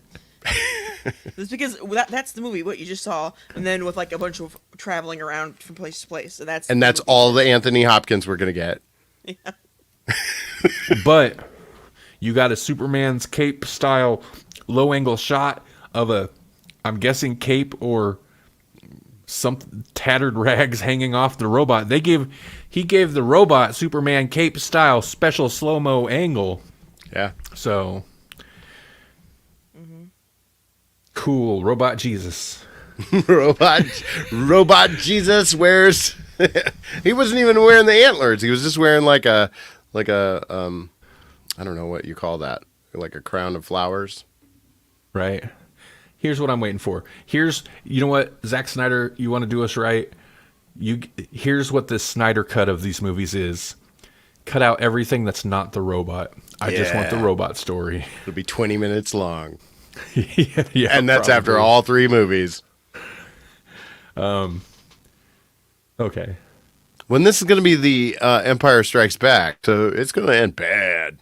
It's because that's the movie, what you just saw, and then with like a bunch of traveling around from place to place. So that's all the Anthony Hopkins we're going to get. Yeah. But you got a Superman's cape style low angle shot of a, I'm guessing, cape or some tattered rags hanging off the robot. He gave the robot Superman cape style special slow-mo angle. Yeah. So cool. Robot Jesus. robot Jesus wears. He wasn't even wearing the antlers. He was just wearing like a I don't know what you call that, like a crown of flowers. Right. Here's what I'm waiting for. You know what, Zack Snyder, you want to do us right? Here's what this Snyder cut of these movies is. Cut out everything that's not the robot. I just want the robot story. It'll be 20 minutes long. Yeah, And that's after probably. all 3 movies. Okay. When this is going to be the Empire Strikes Back, so it's going to end bad.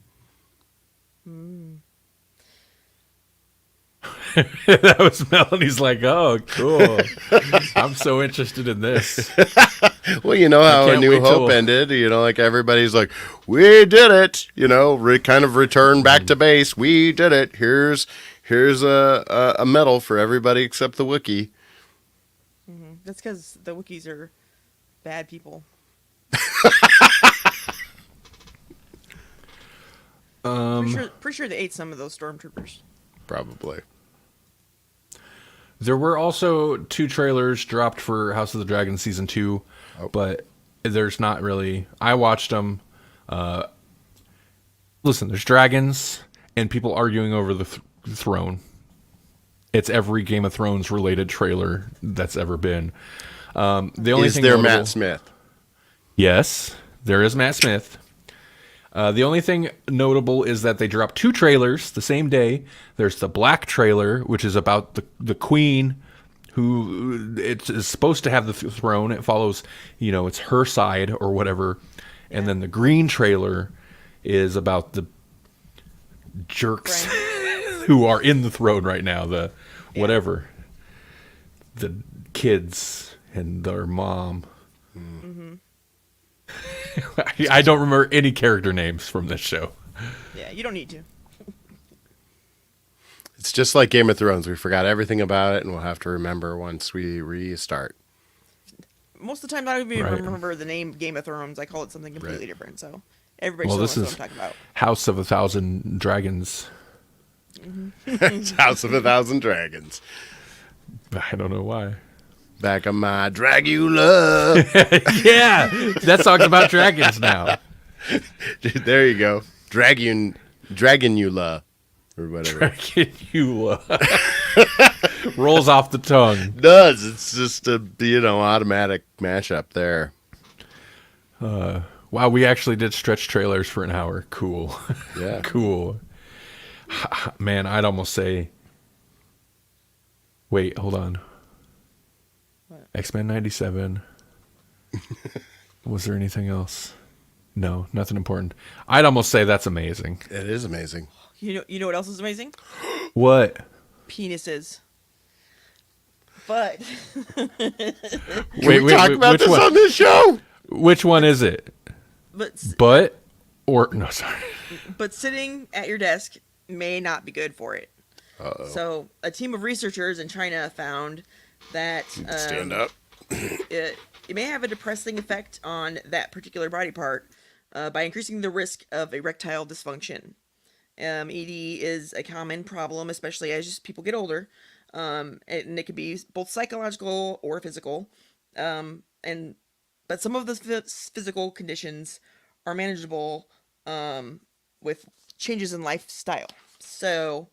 That was Melanie's like, oh, cool. I'm so interested in this. Well, you know how A can't New wait Hope till- ended. You know, like everybody's like, we did it. You know, kind of return back to base. We did it. Here's a medal for everybody except the Wookiee. That's because the Wookiees are bad people. Pretty sure they ate some of those stormtroopers. Probably. There were also 2 trailers dropped for House of the Dragon Season 2, but there's not really... I watched them. Listen, there's dragons and people arguing over the throne. It's every Game of Thrones related trailer that's ever been. The only Is thing there notable- Matt Smith? Yes, there is Matt Smith. The only thing notable is that they dropped 2 trailers the same day. There's the black trailer, which is about the queen, who is supposed to have the throne. It follows, it's her side or whatever. And then the green trailer is about the jerks who are in the throne right now. The kids and their mom. I don't remember any character names from this show. Yeah, you don't need to. It's just like Game of Thrones. We forgot everything about it, and we'll have to remember once we restart. Most of the time, I don't even Right. remember the name Game of Thrones. I call it something completely different. So everybody Well, still this knows what I'm is talking about. House of a Thousand Dragons. It's House of a Thousand Dragons. I don't know why. Back on my Dragula. Yeah, that song's about dragons now. There you go. Dragonula. Or whatever. Dracula. Rolls off the tongue. Does. It's just a, automatic mashup there. Wow, we actually did stretch trailers for an hour. Cool. Yeah. Cool. Man, I'd almost say... Wait, hold on. What? X-Men 97. Was there anything else? No, nothing important. I'd almost say that's amazing. It is amazing. You know what else is amazing? What? Penises. But Can we talk about which this one? on this show? Which one is it? but No, sorry. but sitting at your desk may not be good for it. Uh-oh. So a team of researchers in China found that Stand up. it may have a depressing effect on that particular body part by increasing the risk of erectile dysfunction. ED is a common problem, especially as just people get older, and it can be both psychological or physical. But some of the physical conditions are manageable with changes in lifestyle. So,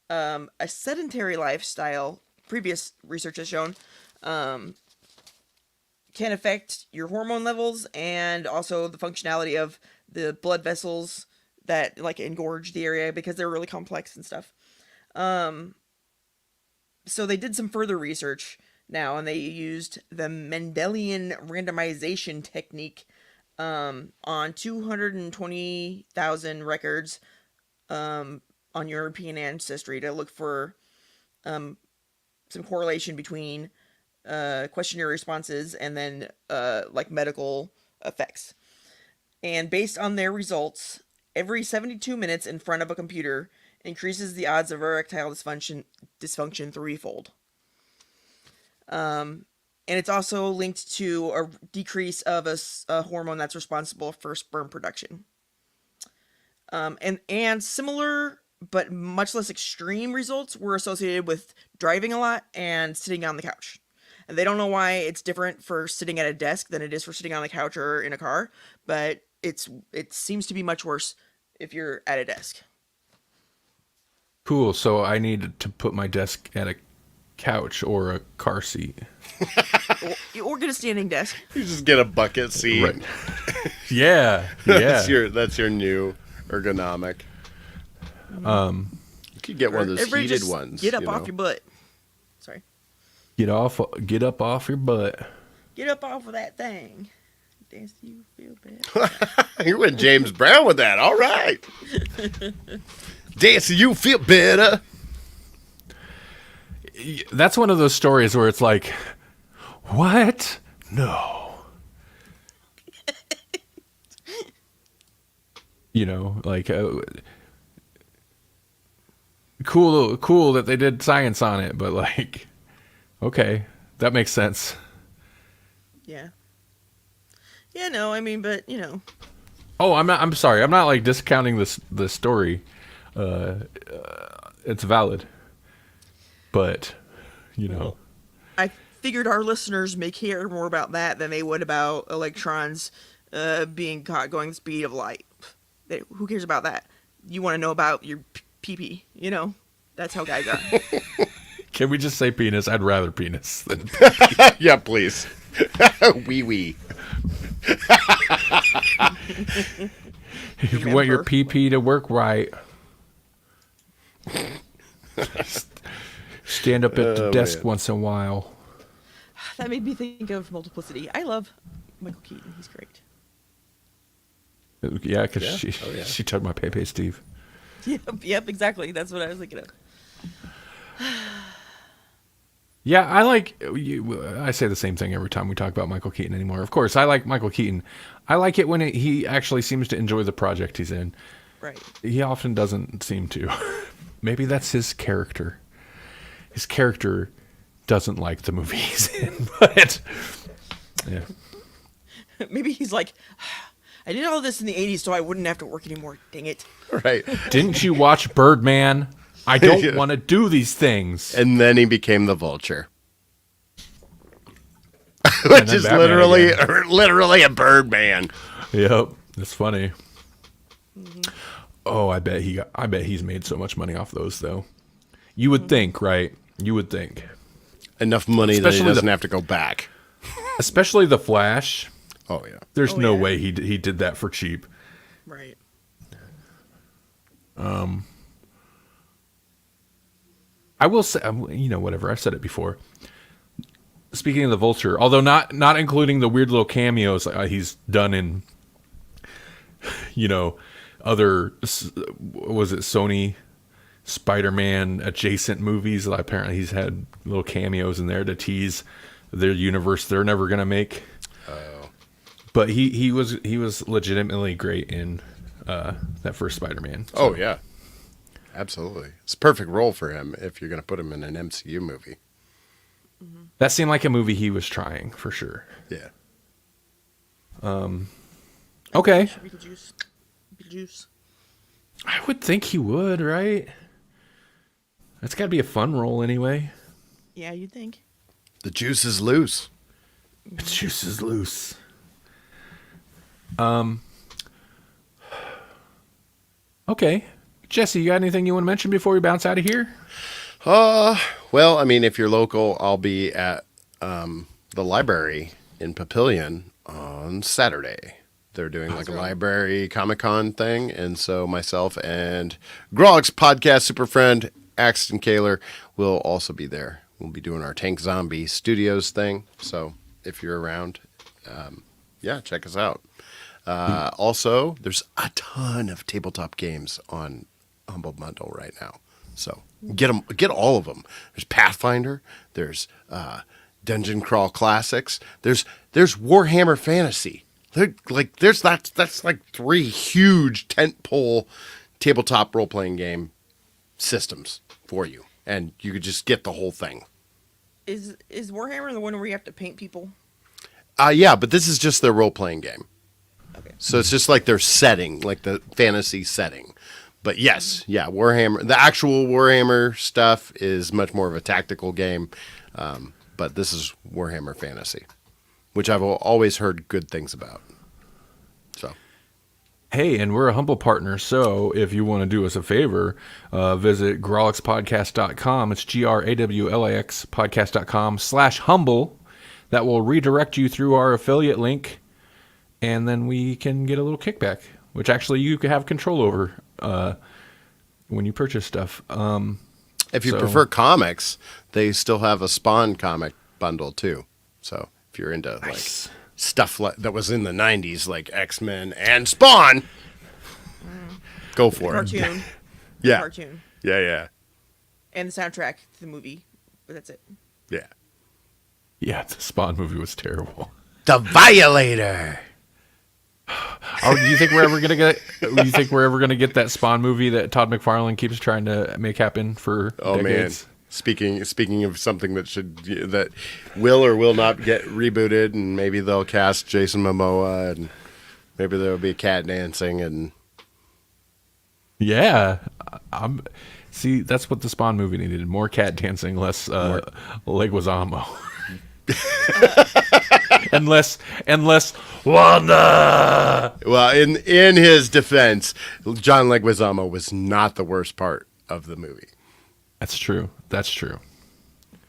a sedentary lifestyle, previous research has shown, can affect your hormone levels and also the functionality of the blood vessels that like engorge the area because they're really complex and stuff. So they did some further research now, and they used the Mendelian randomization technique on 220,000 records on European ancestry to look for some correlation between questionnaire responses and then like medical effects. And based on their results, every 72 minutes in front of a computer increases the odds of erectile dysfunction threefold. And it's also linked to a decrease of a hormone that's responsible for sperm production. And similar but much less extreme results were associated with driving a lot and sitting on the couch. And they don't know why it's different for sitting at a desk than it is for sitting on the couch or in a car, but it seems to be much worse if you're at a desk. Cool. So I need to put my desk at a couch or a car seat. or get a standing desk. You just get a bucket seat. Right. Yeah. Yeah. That's your new ergonomic. You could get one of those Everybody heated just ones. Get up off your butt. Sorry. Get up off your butt. Get up off of that thing. Dance till you feel better. You went James Brown with that. All right. Dance till you feel better. That's one of those stories where it's like, what? No. Like, cool that they did science on it, but like, okay, that makes sense. Yeah. Yeah, no, I mean, but, Oh, I'm sorry. I'm not like discounting the story. It's valid. But, I figured our listeners may care more about that than they would about electrons being caught going the speed of light. Who cares about that? You want to know about your pee-pee, That's how guys are. Can we just say penis? I'd rather penis than Yeah, please. Wee. If you want your pee-pee to work right, stand up at the desk once in a while. That made me think of Multiplicity. I love Michael Keaton. He's great. Yeah, because she took my Pepe Steve. Yep, exactly. That's what I was thinking of. Yeah, I say the same thing every time we talk about Michael Keaton anymore. Of course, I like Michael Keaton. I like it when he actually seems to enjoy the project he's in. Right. He often doesn't seem to. Maybe that's his character. His character doesn't like the movie he's in, but yeah. Maybe he's like, I did all this in the 80s so I wouldn't have to work anymore. Dang it. Right. Didn't you watch Birdman? I don't want to do these things. And then he became the Vulture. Which is literally a Birdman. Yep, that's funny. Mm-hmm. Oh, I bet he's made so much money off those though. You would think, right? You would think. Enough money that he doesn't have to go back. Especially The Flash. Oh yeah. There's no way he did that for cheap. Right. I will say, whatever. I've said it before. Speaking of the Vulture, although not including the weird little cameos he's done in, other, was it Sony Spider-Man adjacent movies? Apparently he's had little cameos in there to tease their universe they're never going to make. Oh. But he was legitimately great in that first Spider-Man. So. Oh, yeah. Absolutely. It's a perfect role for him if you're going to put him in an MCU movie. Mm-hmm. That seemed like a movie he was trying, for sure. Yeah. Okay. Beetlejuice. I would think he would, right? That's got to be a fun role anyway. Yeah, you'd think. The juice is loose. The juice is loose. Okay. Jesse, you got anything you want to mention before we bounce out of here? Well, I mean, if you're local, I'll be at the library in Papillion on Saturday. They're doing like a library Comic-Con thing, and so myself and Grawlix podcast super friend Axton Kaler will also be there. We'll be doing our Tank Zombie Studios thing. So if you're around, yeah, check us out. Also, there's a ton of tabletop games on Humble Bundle right now. So get all of them. There's Pathfinder. There's Dungeon Crawl Classics. There's Warhammer Fantasy. That's like 3 huge tentpole tabletop role playing game systems for you, and you could just get the whole thing. Is Warhammer the one where you have to paint people? Yeah, but this is just their role playing game. Okay. So it's just like their setting, like the fantasy setting. But yes, yeah, Warhammer. The actual Warhammer stuff is much more of a tactical game, but this is Warhammer Fantasy, which I've always heard good things about. So, Hey, and we're a Humble partner, so if you want to do us a favor, visit grawlixpodcast.com. It's GRAWLIX podcast.com/humble. That will redirect you through our affiliate link, and then we can get a little kickback, which actually you can have control over when you purchase stuff. if you prefer comics, they still have a Spawn comic bundle too. So if you're into like stuff that was in the 90s, like X-Men and Spawn, go for it. Cartoon. Yeah. Cartoon. Yeah. And the soundtrack to the movie. But that's it. Yeah. Yeah, the Spawn movie was terrible. The Violator. Oh, do you think we're ever gonna get? You think we're ever gonna get that Spawn movie that Todd McFarlane keeps trying to make happen for decades? Man, speaking of something that will or will not get rebooted, and maybe they'll cast Jason Momoa, and maybe there'll be cat dancing, and yeah, see, that's what the Spawn movie needed: more cat dancing, less Leguizamo. and less Wanda. Well, in his defense, John Leguizamo was not the worst part of the movie. That's true.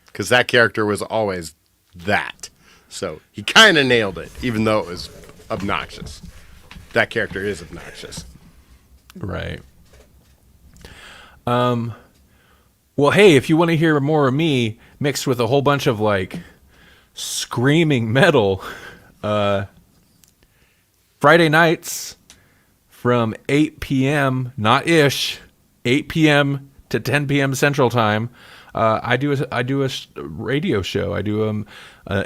Because that character was always that. So he kind of nailed it, even though it was obnoxious. That character is obnoxious. Right. Well, hey, if you want to hear more of me mixed with a whole bunch of like screaming metal, Friday nights from 8 p.m. not ish, 8 p.m. to 10 p.m. Central Time. I do a radio show. I do an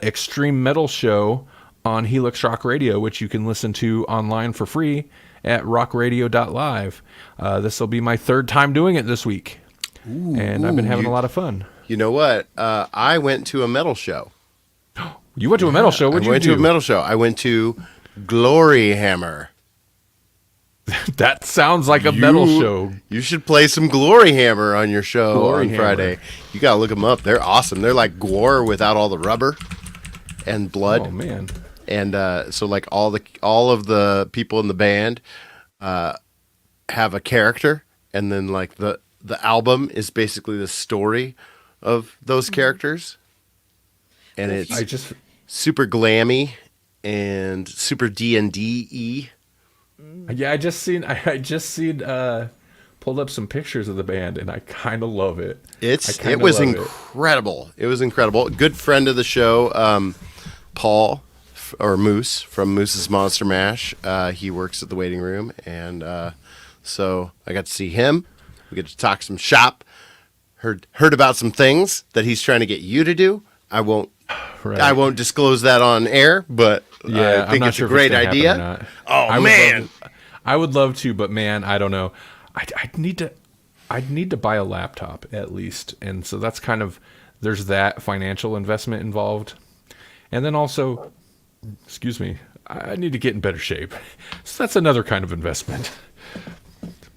extreme metal show on Helix Rock Radio, which you can listen to online for free at rockradio.live. This will be my third time doing it this week, and I've been having a lot of fun. You know what? I went to a metal show. You went to a metal show? What'd you do? I went to a metal show. I went to Glory Hammer. That sounds like a metal show. You should play some Glory Hammer on your show on Friday. You gotta look them up. They're awesome. They're like gore without all the rubber and blood. Oh man! And so like all of the people in the band have a character, and then like the album is basically the story of those characters, and it's super glammy and super D&D-y. Yeah, I just seen pulled up some pictures of the band, and I kind of love it. It was incredible. It was incredible. Good friend of the show, Paul or Moose from Moose's Monster Mash. He works at the waiting room, and so I got to see him. We get to talk some shop. Heard about some things that he's trying to get you to do. I won't disclose that on air, but yeah, I think it's a great idea. I would love to, but man, I don't know. I'd need to buy a laptop at least, and so that's kind of there's that financial investment involved, and then also, excuse me, I need to get in better shape. So that's another kind of investment.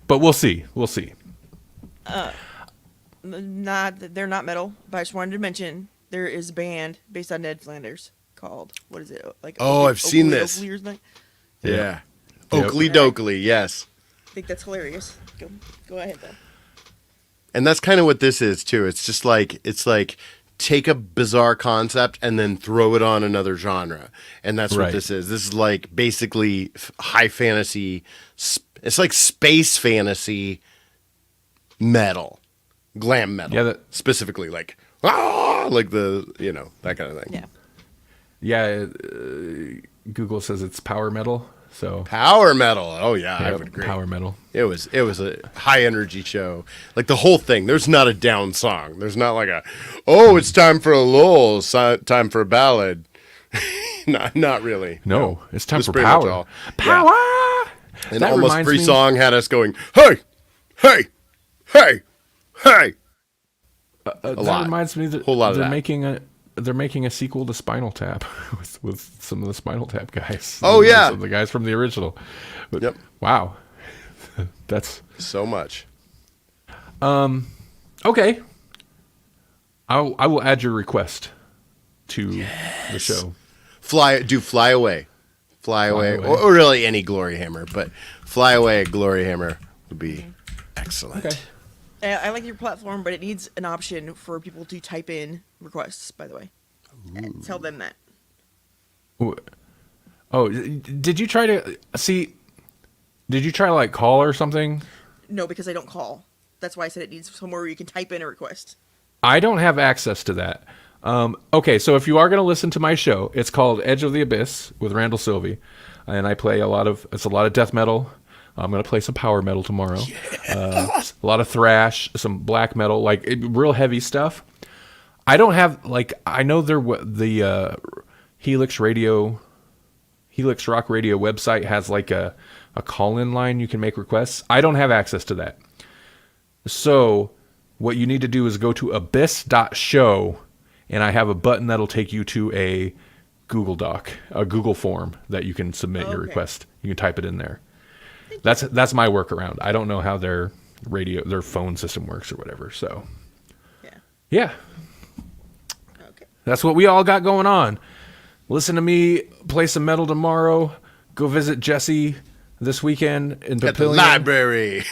But we'll see. They're not metal, but I just wanted to mention there is a band based on Ned Flanders called, what is it? Like I've seen this. Oakley or something? Yeah. Oakley Dokley, yes. think that's hilarious. Go ahead though. And that's kind of what this is too. It's like take a bizarre concept and then throw it on another genre. And that's what this is. This is like basically high fantasy. It's like space fantasy metal, glam metal, specifically like the that kind of thing. Yeah. Google says it's power metal. So power metal. Oh yeah, I would agree. Power metal. It was a high energy show. Like the whole thing. There's not a down song. There's not like it's time for a lull, time for a ballad. not really. No, it's time for power. Power. Yeah. And that almost every song had us going, hey, hey, hey, hey. That reminds me that they're making a sequel to Spinal Tap with some of the Spinal Tap guys. Oh yeah, some of the guys from the original. But, yep. Wow, that's so much. Okay. I will add your request to the show. Fly away, or really any Glory Hammer, but Fly Away Glory Hammer would be excellent. Okay. I like your platform, but it needs an option for people to type in requests, by the way. Tell them that. Oh, did you try to like call or something? No, because I don't call. That's why I said it needs somewhere where you can type in a request. I don't have access to that. Okay, so if you are going to listen to my show, it's called Edge of the Abyss with Randall Sylvie, and I play a lot of death metal. I'm going to play some power metal tomorrow. Yeah. A lot of thrash, some black metal, like real heavy stuff. I don't have, I know the Helix Rock Radio website has like a call-in line you can make requests. I don't have access to that. So what you need to do is go to abyss.show, and I have a button that'll take you to a Google Doc, a Google form that you can submit your request. You can type it in there. That's my workaround. I don't know how their phone system works or whatever. So, yeah. Okay. That's what we all got going on. Listen to me play some metal tomorrow. Go visit Jesse this weekend in Papillion. At the library.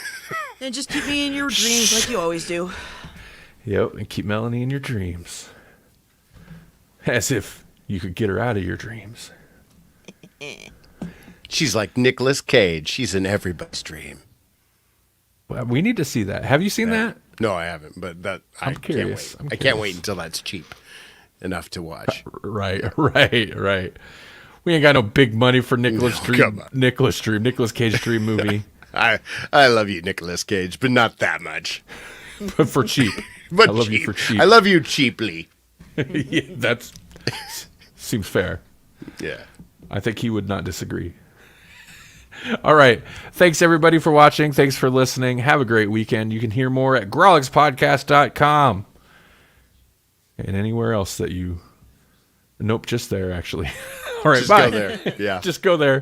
And just keep me in your dreams like you always do. Yep, and keep Melanie in your dreams. As if you could get her out of your dreams. She's like Nicolas Cage. She's in everybody's dream. Well, we need to see that. Have you seen that? No, I haven't. But I'm curious. I can't wait until that's cheap enough to watch. Right. We ain't got no big money for Nicolas Cage dream movie. I love you, Nicolas Cage, but not that much. But for cheap. But I love you for cheap. I love you cheaply. Yeah, that seems fair. Yeah. I think he would not disagree. All right. Thanks, everybody, for watching. Thanks for listening. Have a great weekend. You can hear more at grawlixpodcast.com and anywhere else that you... Nope, just there, actually. All right, just bye. Go there. Yeah. Just go there.